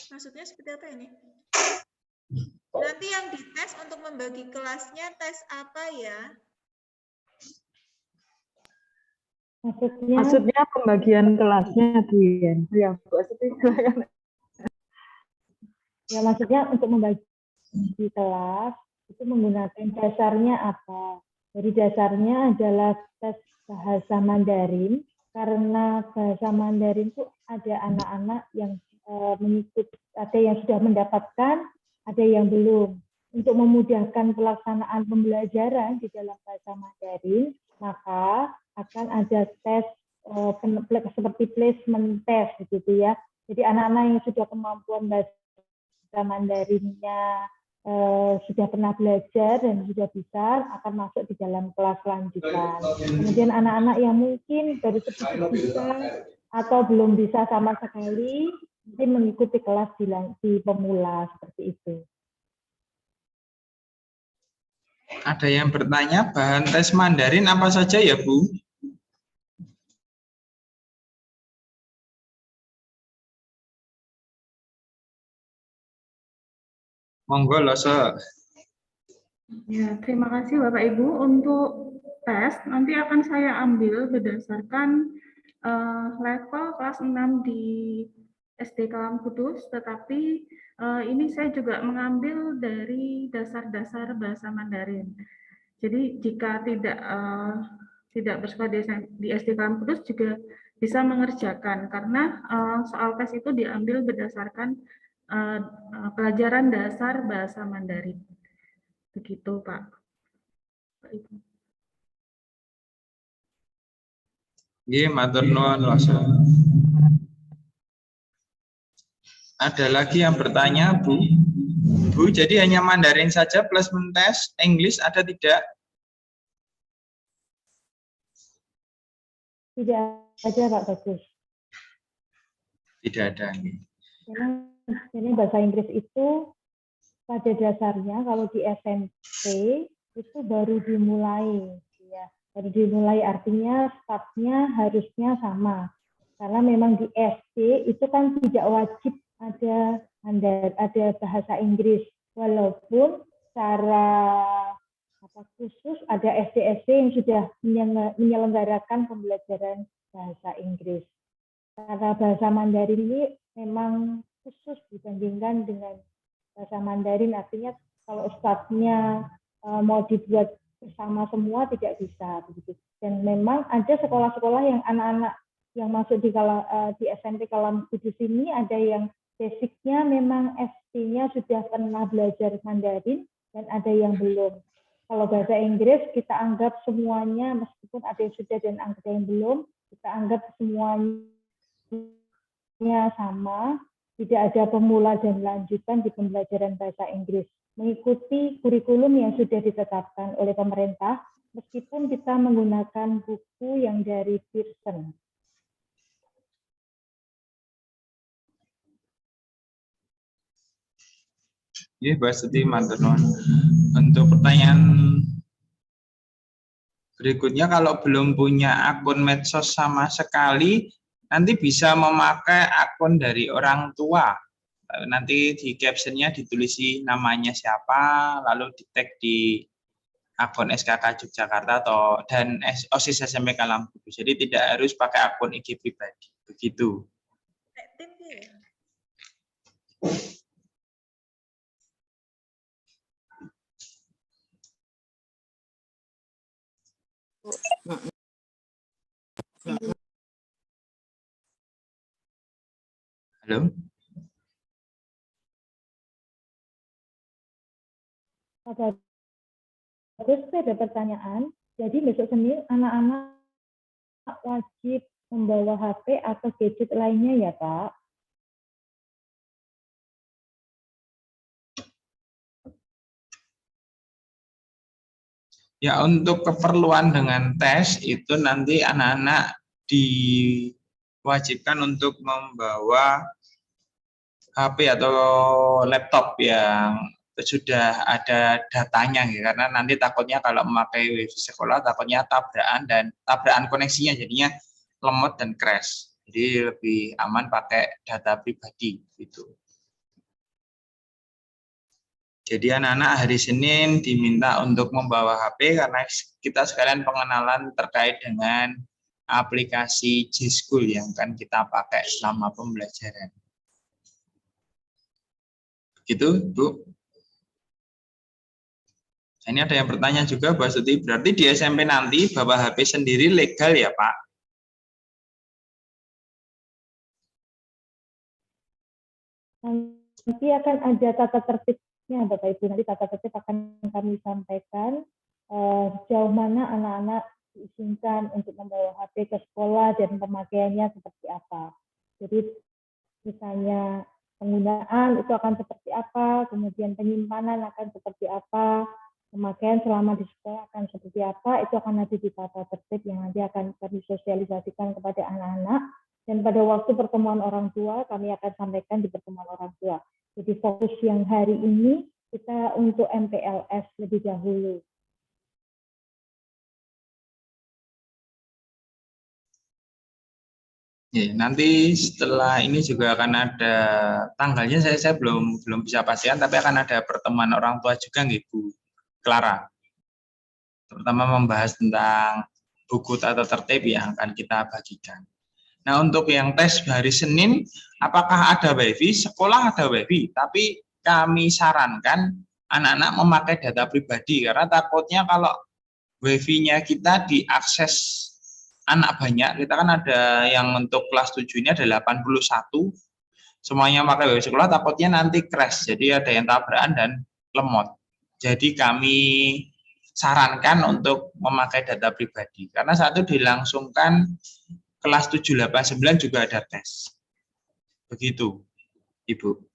Maksudnya seperti apa ini? Nanti yang dites untuk membagi kelasnya tes apa ya? Maksudnya pembagian kelasnya, Bu Yan. Ya, Bu Astuti, silakan. Ya, maksudnya untuk membagi kelas itu menggunakan dasarnya apa? Jadi dasarnya adalah tes bahasa Mandarin, karena bahasa Mandarin itu ada anak-anak yang mengikuti, ada yang sudah mendapatkan, ada yang belum. Untuk memudahkan pelaksanaan pembelajaran di dalam bahasa Mandarin, maka akan ada tes seperti placement test gitu ya. Jadi anak-anak yang sudah kemampuan bahasa Mandarinnya sudah pernah belajar dan sudah bisa akan masuk di dalam kelas lanjutan. Kemudian anak-anak yang mungkin baru sedikit bisa atau belum bisa sama sekali, mungkin mengikuti kelas di pemula seperti itu. Ada yang bertanya bahan tes Mandarin apa saja ya Bu? Monggo Lose. Ya, terima kasih Bapak Ibu. Untuk tes nanti akan saya ambil berdasarkan level kelas 6 di SD Kalam Kudus, tetapi ini saya juga mengambil dari dasar-dasar bahasa Mandarin. Jadi jika tidak bersekolah di SD Kalam Kudus juga bisa mengerjakan, karena soal tes itu diambil berdasarkan pelajaran dasar bahasa Mandarin. Begitu Pak. Nggih, matur nuwun Lose. Ada lagi yang bertanya, Bu? Bu, jadi hanya Mandarin saja placement test, English ada tidak? Tidak ada Pak Bagus. Tidak ada. Ini bahasa Inggris itu pada dasarnya kalau di SMP itu baru dimulai, ya. Baru dimulai artinya startnya harusnya sama. Karena memang di SD itu kan tidak wajib ada bahasa Inggris, walaupun secara khusus ada SD-SD yang sudah menyelenggarakan pembelajaran bahasa Inggris. Karena bahasa Mandarin ini memang khusus dibandingkan dengan bahasa Mandarin, artinya kalau startnya mau dibuat bersama semua tidak bisa begitu. Dan memang ada sekolah-sekolah yang anak-anak yang masuk di SMP Kalam Kudus ini ada yang basicnya memang SD-nya sudah pernah belajar Mandarin dan ada yang belum. Kalau bahasa Inggris kita anggap semuanya, meskipun ada yang sudah dan ada yang belum, kita anggap semuanya sama, tidak ada pemula dan lanjutan di pembelajaran bahasa Inggris. Mengikuti kurikulum yang sudah ditetapkan oleh pemerintah, meskipun kita menggunakan buku yang dari Pearson. Ya, Mbak Siti, matur nuwun. Untuk pertanyaan berikutnya, kalau belum punya akun medsos sama sekali, nanti bisa memakai akun dari orang tua. Nanti di captionnya ditulisi namanya siapa, lalu di tag di akun SKK Yogyakarta dan OSIS SMP Kalam Kudus. Jadi tidak harus pakai akun IG pribadi. Begitu. Halo. Terus ada pertanyaan, jadi besok Senin anak-anak wajib membawa HP atau gadget lainnya ya Pak? Ya, untuk keperluan dengan tes itu nanti anak-anak diwajibkan untuk membawa HP atau laptop yang sudah ada datanya, ya. Karena nanti takutnya kalau memakai wifi sekolah takutnya tabrakan koneksinya, jadinya lemot dan crash. Jadi lebih aman pakai data pribadi gitu. Jadi anak-anak hari Senin diminta untuk membawa HP karena kita sekalian pengenalan terkait dengan aplikasi J-School yang kan kita pakai selama pembelajaran. Gitu, Bu. Ini ada yang bertanya juga, Mbak Suti, berarti di SMP nanti bawa HP sendiri legal ya, Pak? Nanti akan ada tata tertibnya, Bapak Ibu. Nanti tata tertib akan kami sampaikan sejauh mana anak-anak diizinkan untuk membawa HP ke sekolah dan pemakaiannya seperti apa. Jadi misalnya penggunaan itu akan seperti apa, kemudian penyimpanan akan seperti apa, pemakaian selama di sekolah akan seperti apa, itu akan ada di tata tertib yang nanti akan kami sosialisasikan kepada anak-anak. Dan pada waktu pertemuan orang tua, kami akan sampaikan di pertemuan orang tua. Jadi fokus yang hari ini kita untuk MPLS lebih dahulu. Ya, nanti setelah ini juga akan ada tanggalnya, saya belum bisa pastikan, tapi akan ada pertemuan orang tua juga nggih, Bu Clara. Terutama membahas tentang buku tata tertib yang akan kita bagikan. Nah, untuk yang tes hari Senin, apakah ada WiFi? Sekolah ada WiFi, tapi kami sarankan anak-anak memakai data pribadi, karena takutnya kalau WiFi-nya kita diakses anak banyak, kita kan ada yang untuk kelas 7 ini ada 81, semuanya pakai WiFi sekolah, takutnya nanti crash, jadi ada yang tabrakan dan lemot. Jadi kami sarankan untuk memakai data pribadi, karena saat itu dilangsungkan kelas 7, 8, 9 juga ada tes. Begitu, Ibu.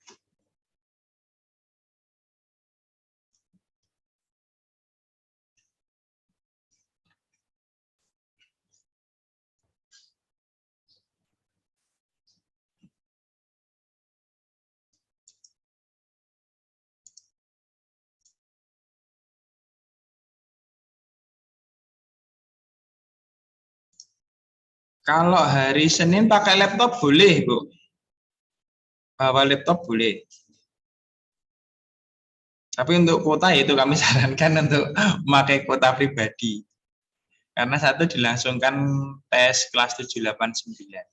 Kalau hari Senin pakai laptop boleh, Bu. Bawa laptop boleh. Tapi untuk kuota itu kami sarankan untuk memakai kuota pribadi. Karena satu dilangsungkan tes kelas 7, 8, 9.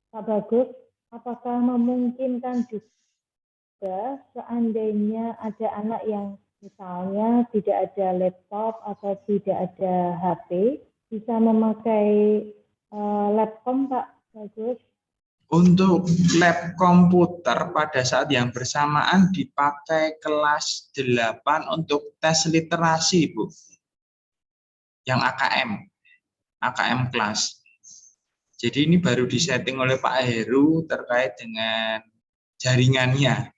Pak Bagus, apakah memungkinkan juga seandainya ada anak yang misalnya tidak ada laptop atau tidak ada HP, bisa memakai laptop, Pak Bagus? Untuk lab komputer pada saat yang bersamaan dipakai kelas 8 untuk tes literasi, Bu. Yang AKM kelas. Jadi ini baru disetting oleh Pak Heru terkait dengan jaringannya.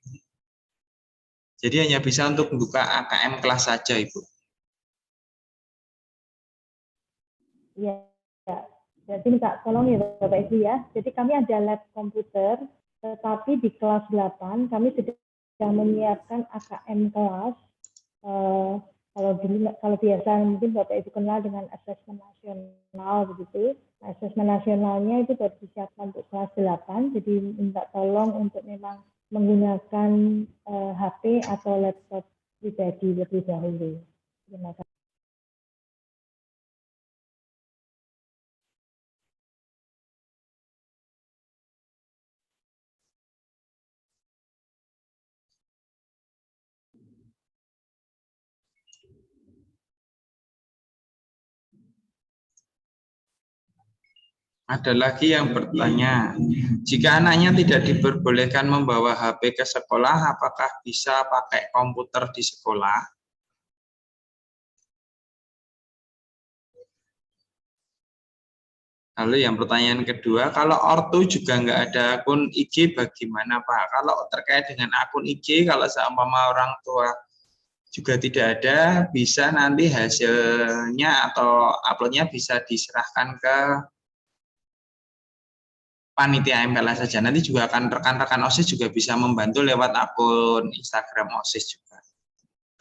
Jadi hanya bisa untuk membuka AKM kelas saja, Ibu. Ya, jadi minta tolong ya Bapak Ibu ya. Jadi kami ada lab komputer, tetapi di kelas 8 kami sedang menyiapkan AKM kelas. Kalau biasa mungkin Bapak Ibu kenal dengan asesmen nasional begitu. Asesmen nasionalnya itu baru disiapkan untuk kelas 8, jadi minta tolong untuk memang menggunakan HP atau laptop pribadi lebih dahulu. Terima kasih. Ada lagi yang bertanya, jika anaknya tidak diperbolehkan membawa HP ke sekolah, apakah bisa pakai komputer di sekolah? Lalu yang pertanyaan kedua, kalau ortu juga nggak ada akun IG bagaimana Pak? Kalau terkait dengan akun IG, kalau seumpama orang tua juga tidak ada, bisa nanti hasilnya atau uploadnya bisa diserahkan ke panitia MPLS saja. Nanti juga akan rekan-rekan OSIS juga bisa membantu lewat akun Instagram OSIS juga.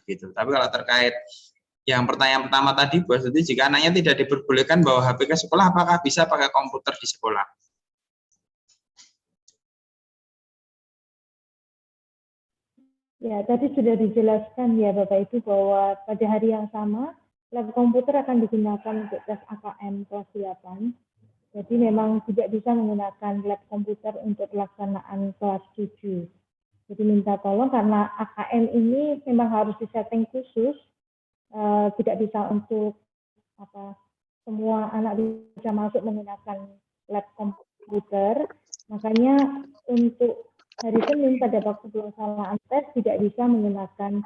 Begitu. Tapi kalau terkait yang pertanyaan pertama tadi, Bu Astuti, jika anaknya tidak diperbolehkan bawa HP ke sekolah, apakah bisa pakai komputer di sekolah? Ya, tadi sudah dijelaskan ya Bapak Ibu bahwa pada hari yang sama lab komputer akan digunakan untuk tes AKM kelas 8. Jadi memang tidak bisa menggunakan lab komputer untuk pelaksanaan kelas 7. Jadi minta tolong karena AKM ini memang harus disetting khusus, tidak bisa untuk semua anak bisa masuk menggunakan lab komputer. Makanya untuk hari Senin pada waktu pelaksanaan tes tidak bisa menggunakan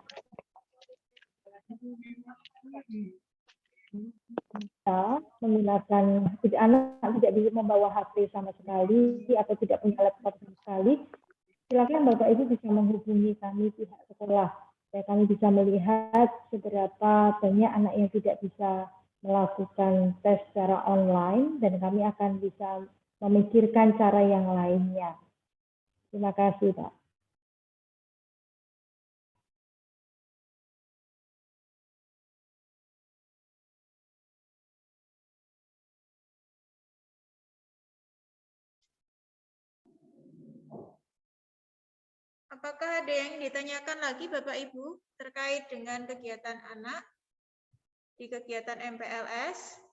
anak tidak bisa membawa HP sama sekali atau tidak punya laptop sama sekali. Silakan Bapak Ibu bisa menghubungi kami pihak sekolah supaya kami bisa melihat seberapa banyak anak yang tidak bisa melakukan tes secara online dan kami akan bisa memikirkan cara yang lainnya. Terima kasih, Pak. Apakah ada yang ditanyakan lagi Bapak Ibu terkait dengan kegiatan anak di kegiatan MPLS?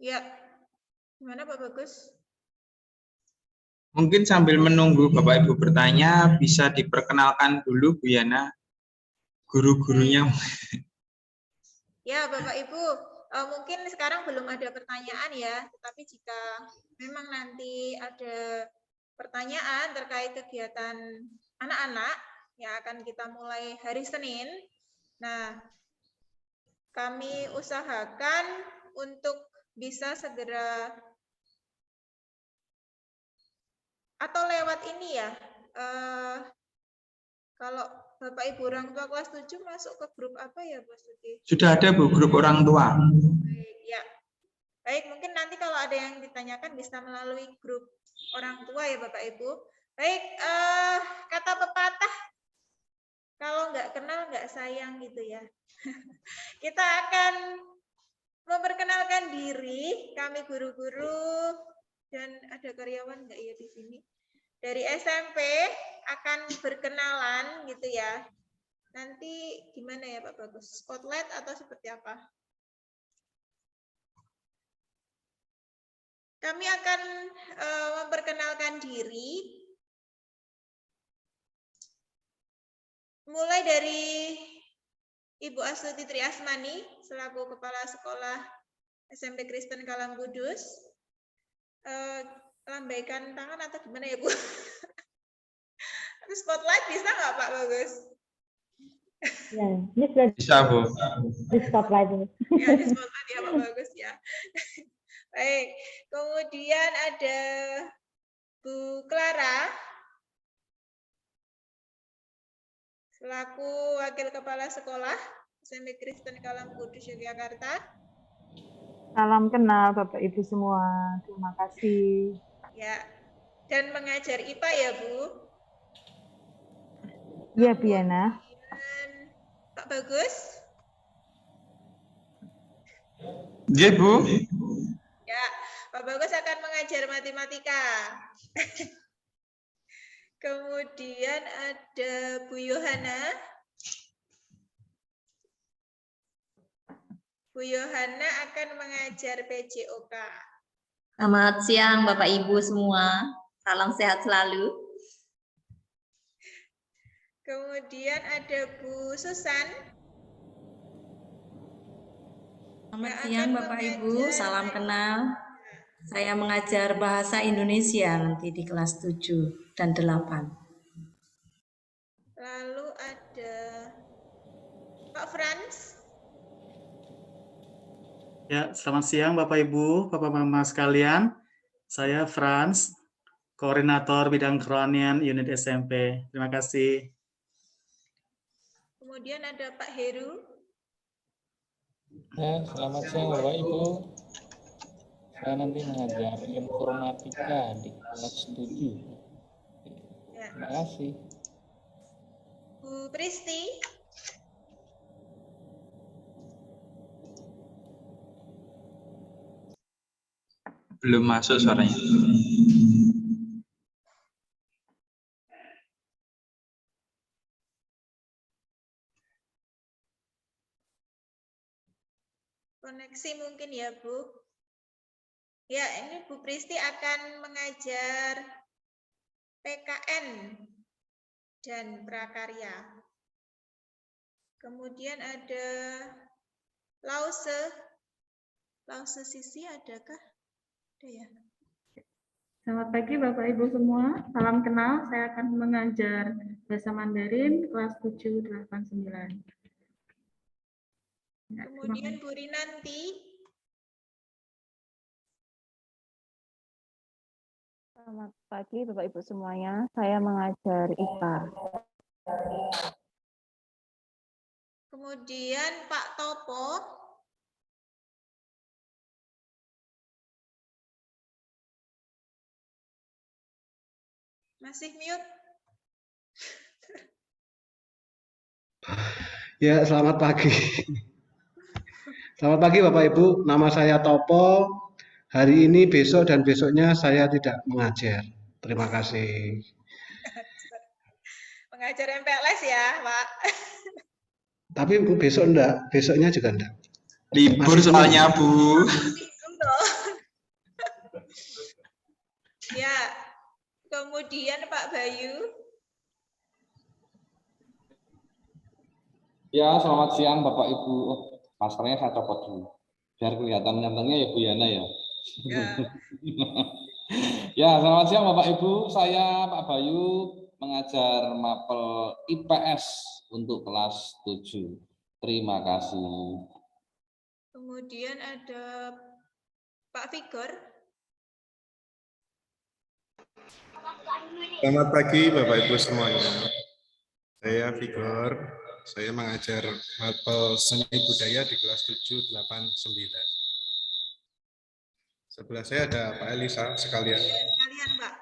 Ya, gimana Pak Bagus? Mungkin sambil menunggu Bapak Ibu bertanya, bisa diperkenalkan dulu Bu Yana, guru-gurunya. Ya Bapak Ibu, mungkin sekarang belum ada pertanyaan ya, tetapi jika memang nanti ada pertanyaan terkait kegiatan anak-anak yang akan kita mulai hari Senin, nah kami usahakan untuk bisa segera atau lewat ini ya, kalau Bapak Ibu orang tua kelas 7 masuk ke grup apa ya Bu Suti? Sudah ada Bu, grup orang tua. Baik, ya. Baik, mungkin nanti kalau ada yang ditanyakan bisa melalui grup orang tua ya Bapak Ibu. Baik, kata pepatah, kalau nggak kenal nggak sayang gitu ya. Kita akan memperkenalkan diri, kami guru-guru dan ada karyawan nggak ya di sini? Dari SMP akan berkenalan gitu ya. Nanti gimana ya Pak Bagus? Spotlight atau seperti apa? Kami akan memperkenalkan diri. Mulai dari Ibu Astuti Triasmani selaku Kepala Sekolah SMP Kristen Kalam Kudus. Lambaikan tangan atau gimana ya Bu? Spotlight bisa nggak Pak Bagus? Ya, ini sudah Bisa Bu. di spotlight ini. Ya, di spotlight ya Pak Bagus ya. Baik, kemudian ada Bu Clara selaku Wakil Kepala Sekolah SMP Kristen Kalam Kudus Yogyakarta. Salam kenal Bapak Ibu semua. Terima kasih. Ya, dan mengajar IPA ya Bu? Iya, Bu Yana. Pak Bagus? Iya Bu. Ya, Pak Bagus akan mengajar matematika. Kemudian ada Bu Yohana. Bu Yohana akan mengajar PJOK. Selamat siang Bapak Ibu semua. Salam sehat selalu. Kemudian ada Bu Susan. Selamat siang Bapak Ibu, salam kenal. Saya mengajar bahasa Indonesia nanti di kelas 7 dan 8. Lalu ada Pak Frans. Ya, selamat siang Bapak Ibu, Bapak Mama sekalian. Saya Frans, Koordinator Bidang Kerohanian Unit SMP. Terima kasih. Kemudian ada Pak Heru. Ya, selamat siang Bapak Ibu. Saya nanti mengajar informatika di kelas 7. Ya. Terima kasih. Bu Pristi. Belum masuk suaranya. koneksi mungkin ya, Bu. Ya, ini Bu Pristi akan mengajar PKN dan prakarya. Kemudian ada Lause. Lause Sisi adakah? Ada ya? Selamat pagi Bapak Ibu semua. Salam kenal. Saya akan mengajar bahasa Mandarin kelas 7, 8, 9. Ya, Kemudian Bu Rinanti. Selamat pagi Bapak Ibu semuanya. Saya mengajar IPA. Kemudian Pak Topo. Masih mute? Ya, selamat pagi. Selamat pagi Bapak Ibu, nama saya Topo. Hari ini, besok, dan besoknya saya tidak mengajar. Terima kasih. Mengajar MPLS ya, Pak. Tapi besok enggak, besoknya juga enggak. Libur soalnya, Bu. Ya, kemudian Pak Bayu. Ya, selamat siang Bapak Ibu. Oh, maskernya saya copot dulu. Biar kelihatan nyantengnya ya Bu Yana ya. Ya. Ya, selamat siang Bapak Ibu. Saya Pak Bayu mengajar mapel IPS untuk kelas 7. Terima kasih. Kemudian ada Pak Vigor. Selamat pagi Bapak Ibu semuanya. Saya Vigor. Saya mengajar mapel seni budaya di kelas 7, 8, 9. Sebelah saya ada Pak Elisa sekalian. Sekalian, Pak.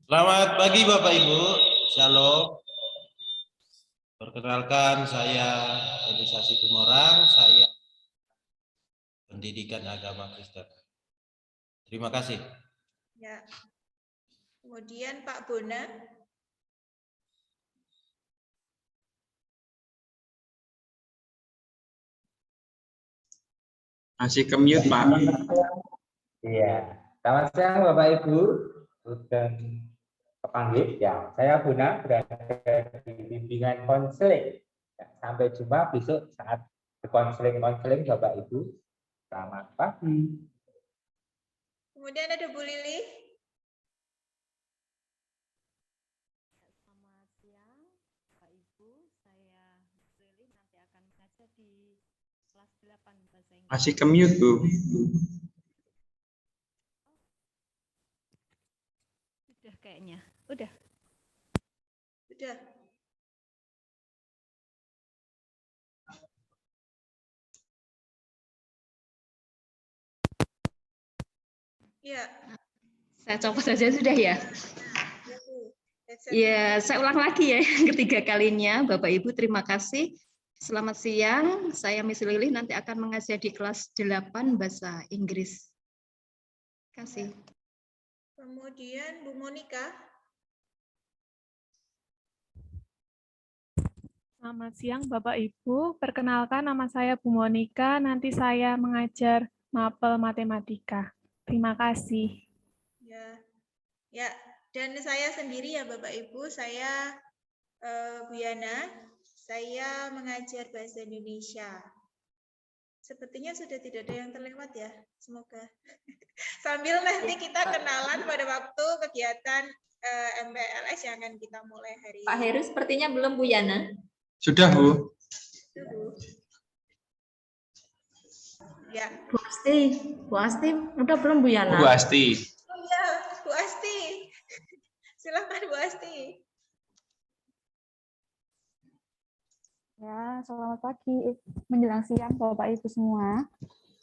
Selamat pagi Bapak Ibu. Shalom. Perkenalkan saya Elisa Situmorang, saya pendidikan agama Kristen. Terima kasih. Ya. Kemudian Pak Bona. Masih ke-mute, Pak. Iya. Selamat siang Bapak Ibu. Sudah kepanggil ya. Saya Bona berada di bimbingan konseling. Ya, sampai jumpa besok saat konseling Bapak Ibu. Selamat pagi. Kemudian ada Bu Lili. Selamat siang Pak Ibu. Saya Lili nanti akan mengajar di kelas 8 bahasa Inggris. Masih ke-mute, Bu. Udah kayaknya. Udah. Sudah. Ya. Saya copot saja sudah ya. Ya, saya ulang lagi ya yang ketiga kalinya. Bapak Ibu terima kasih. Selamat siang. Saya Miss Lili nanti akan mengajar di kelas 8 bahasa Inggris. Terima kasih. Kemudian Bu Monika. Selamat siang Bapak Ibu. Perkenalkan nama saya Bu Monika. Nanti saya mengajar mapel matematika. Terima kasih. Ya. Ya, dan saya sendiri ya Bapak Ibu, saya Bu Yana. Saya mengajar bahasa Indonesia. Sepertinya sudah tidak ada yang terlewat ya, semoga. Sambil nanti kita kenalan pada waktu kegiatan MPLS yang akan kita mulai hari ini. Pak Heru sepertinya belum Bu Yana. Sudah, Bu. Ya. Bu Asti, udah belum Bu Yana? Bu Asti. Oh iya, Bu Asti. Silakan Bu Asti. Ya, selamat pagi menjelang siang Bapak Ibu semua.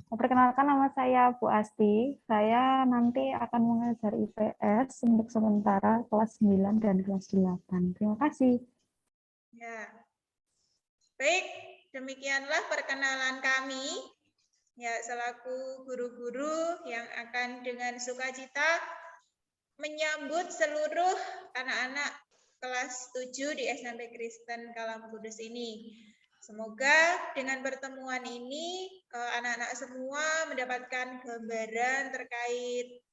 Perkenalkan nama saya Bu Asti. Saya nanti akan mengajar IPS untuk sementara kelas 9 dan kelas 8. Terima kasih. Ya. Baik, demikianlah perkenalan kami. Ya, selaku guru-guru yang akan dengan sukacita menyambut seluruh anak-anak kelas 7 di SMP Kristen Kalam Kudus ini. Semoga dengan pertemuan ini anak-anak semua mendapatkan gambaran terkait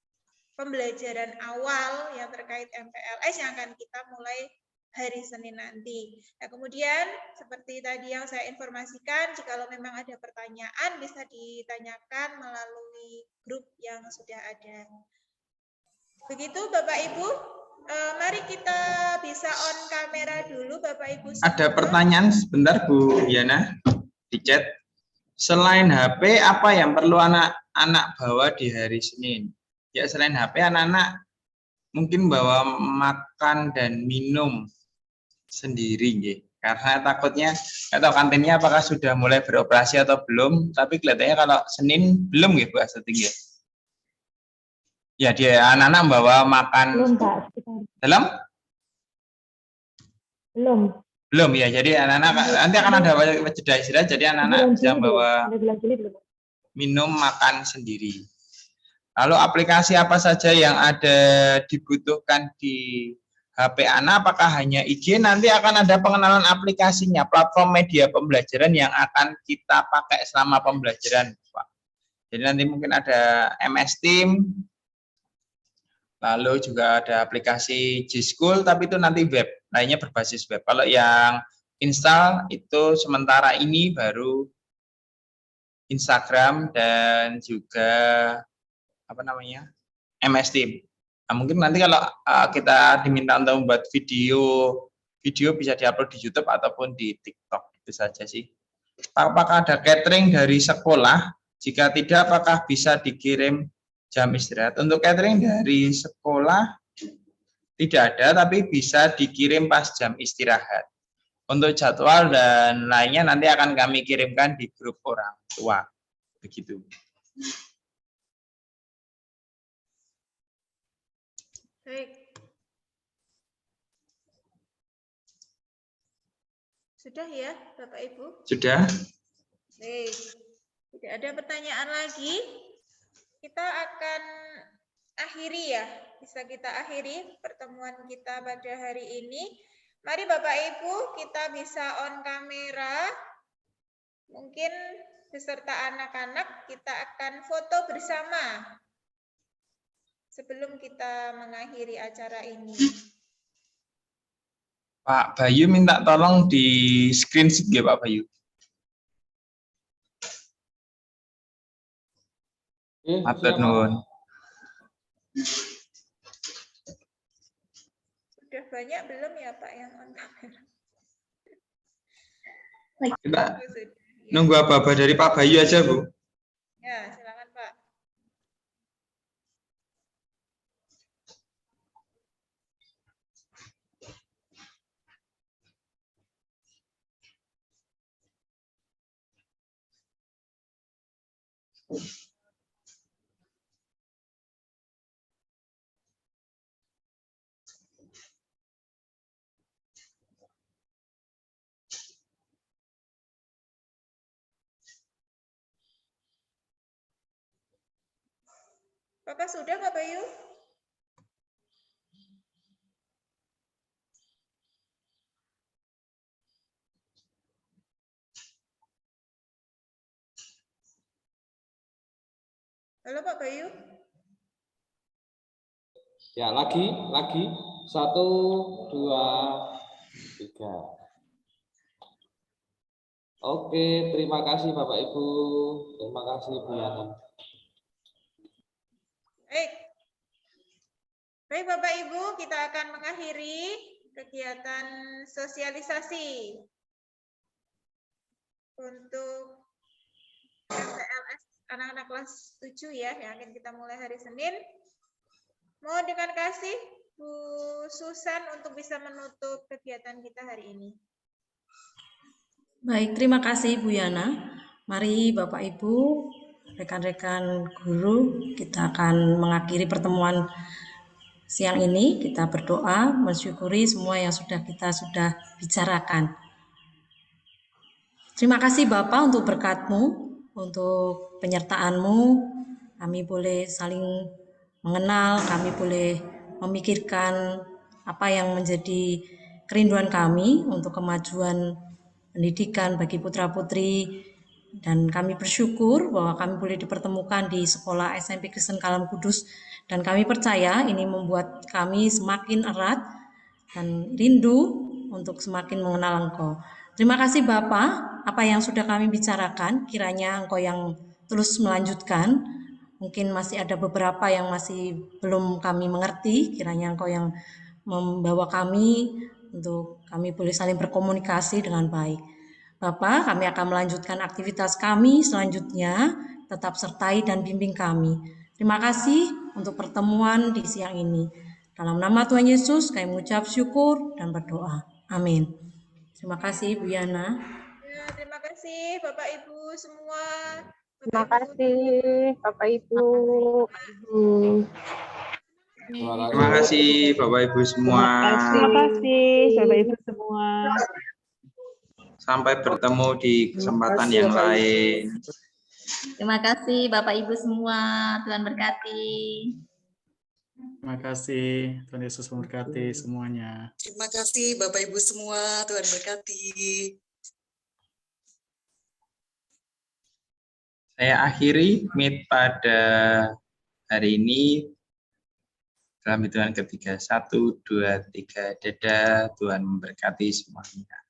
pembelajaran awal yang terkait MPLS yang akan kita mulai hari Senin nanti. Nah, kemudian seperti tadi yang saya informasikan, jikalau memang ada pertanyaan bisa ditanyakan melalui grup yang sudah ada. Begitu Bapak Ibu, mari kita bisa on kamera dulu Bapak Ibu semua. Ada pertanyaan sebentar Bu Yana di chat. Selain HP, apa yang perlu anak-anak bawa di hari Senin? Ya selain HP, anak-anak mungkin bawa makan dan minum sendiri, ya. Karena takutnya atau kantinnya apakah sudah mulai beroperasi atau belum? Tapi kelihatannya kalau Senin belum, ya Bu Astuti. Ya dia anak-anak bawa makan. Belum Pak. Dalam? Belum ya. Jadi anak-anak nanti akan ada jeda istirahat. Jadi anak-anak bisa bawa minum makan sendiri. Lalu aplikasi apa saja yang ada dibutuhkan di HP anak? Apakah hanya IG? Nanti akan ada pengenalan aplikasinya, platform media pembelajaran yang akan kita pakai selama pembelajaran, Pak. Jadi nanti mungkin ada MS Team, lalu juga ada aplikasi G-School, tapi itu nanti web, lainnya berbasis web. Kalau yang install itu sementara ini baru Instagram dan juga MS Team. Nah, mungkin nanti kalau kita diminta untuk membuat video bisa diupload di YouTube ataupun di TikTok, itu saja sih. Apakah ada catering dari sekolah? Jika tidak, apakah bisa dikirim jam istirahat? Untuk catering dari sekolah tidak ada, tapi bisa dikirim pas jam istirahat. Untuk jadwal dan lainnya nanti akan kami kirimkan di grup orang tua. Begitu. Baik. Sudah ya, Bapak Ibu? Sudah. Baik. Tidak ada pertanyaan lagi. Kita akan akhiri ya. Bisa kita akhiri pertemuan kita pada hari ini. Mari Bapak Ibu, kita bisa on kamera. Mungkin beserta anak-anak kita akan foto bersama sebelum kita mengakhiri acara ini. Pak Bayu minta tolong di screenshot ya Pak Bayu. Matur nuwun. Sudah banyak belum ya Pak yang on kamera? Kita nunggu apa-apa dari Pak Bayu aja Bu. Ya, silakan Pak. Bapak sudah Pak Bayu? Halo Pak Bayu? Ya, lagi. 1, 2, 3. Oke, terima kasih Bapak Ibu. Terima kasih Bu Yana. Baik Bapak Ibu, kita akan mengakhiri kegiatan sosialisasi untuk MPLS anak-anak kelas 7 ya, yang akan kita mulai hari Senin. Mohon dengan kasih Bu Susan untuk bisa menutup kegiatan kita hari ini. Baik, terima kasih Bu Yana. Mari Bapak Ibu, rekan-rekan guru, kita akan mengakhiri pertemuan siang ini. Kita berdoa, mensyukuri semua yang sudah bicarakan. Terima kasih Bapak untuk berkat-Mu, untuk penyertaan-Mu. Kami boleh saling mengenal, kami boleh memikirkan apa yang menjadi kerinduan kami untuk kemajuan pendidikan bagi putra-putri, dan kami bersyukur bahwa kami boleh dipertemukan di sekolah SMP Kristen Kalam Kudus, dan kami percaya ini membuat kami semakin erat dan rindu untuk semakin mengenal Engkau. Terima kasih Bapak, apa yang sudah kami bicarakan, kiranya Engkau yang terus melanjutkan. Mungkin masih ada beberapa yang masih belum kami mengerti, kiranya Engkau yang membawa kami untuk kami boleh saling berkomunikasi dengan baik. Bapak, kami akan melanjutkan aktivitas kami selanjutnya, tetap sertai dan bimbing kami. Terima kasih untuk pertemuan di siang ini. Dalam nama Tuhan Yesus, kami mengucap syukur dan berdoa. Amin. Terima kasih, Bu Yana. Ya, terima kasih Bapak Ibu semua. Terima kasih Bapak Ibu. Terima kasih Bapak Ibu semua. Terima kasih Bapak Ibu semua. Sampai bertemu di kesempatan yang lain. Terima kasih Bapak Ibu semua. Tuhan berkati. Terima kasih. Tuhan Yesus memberkati semuanya. Terima kasih Bapak Ibu semua. Tuhan berkati. Saya akhiri meet pada hari ini dalam hitungan ketiga. 1, 2, 3. Dadah. Tuhan memberkati semuanya.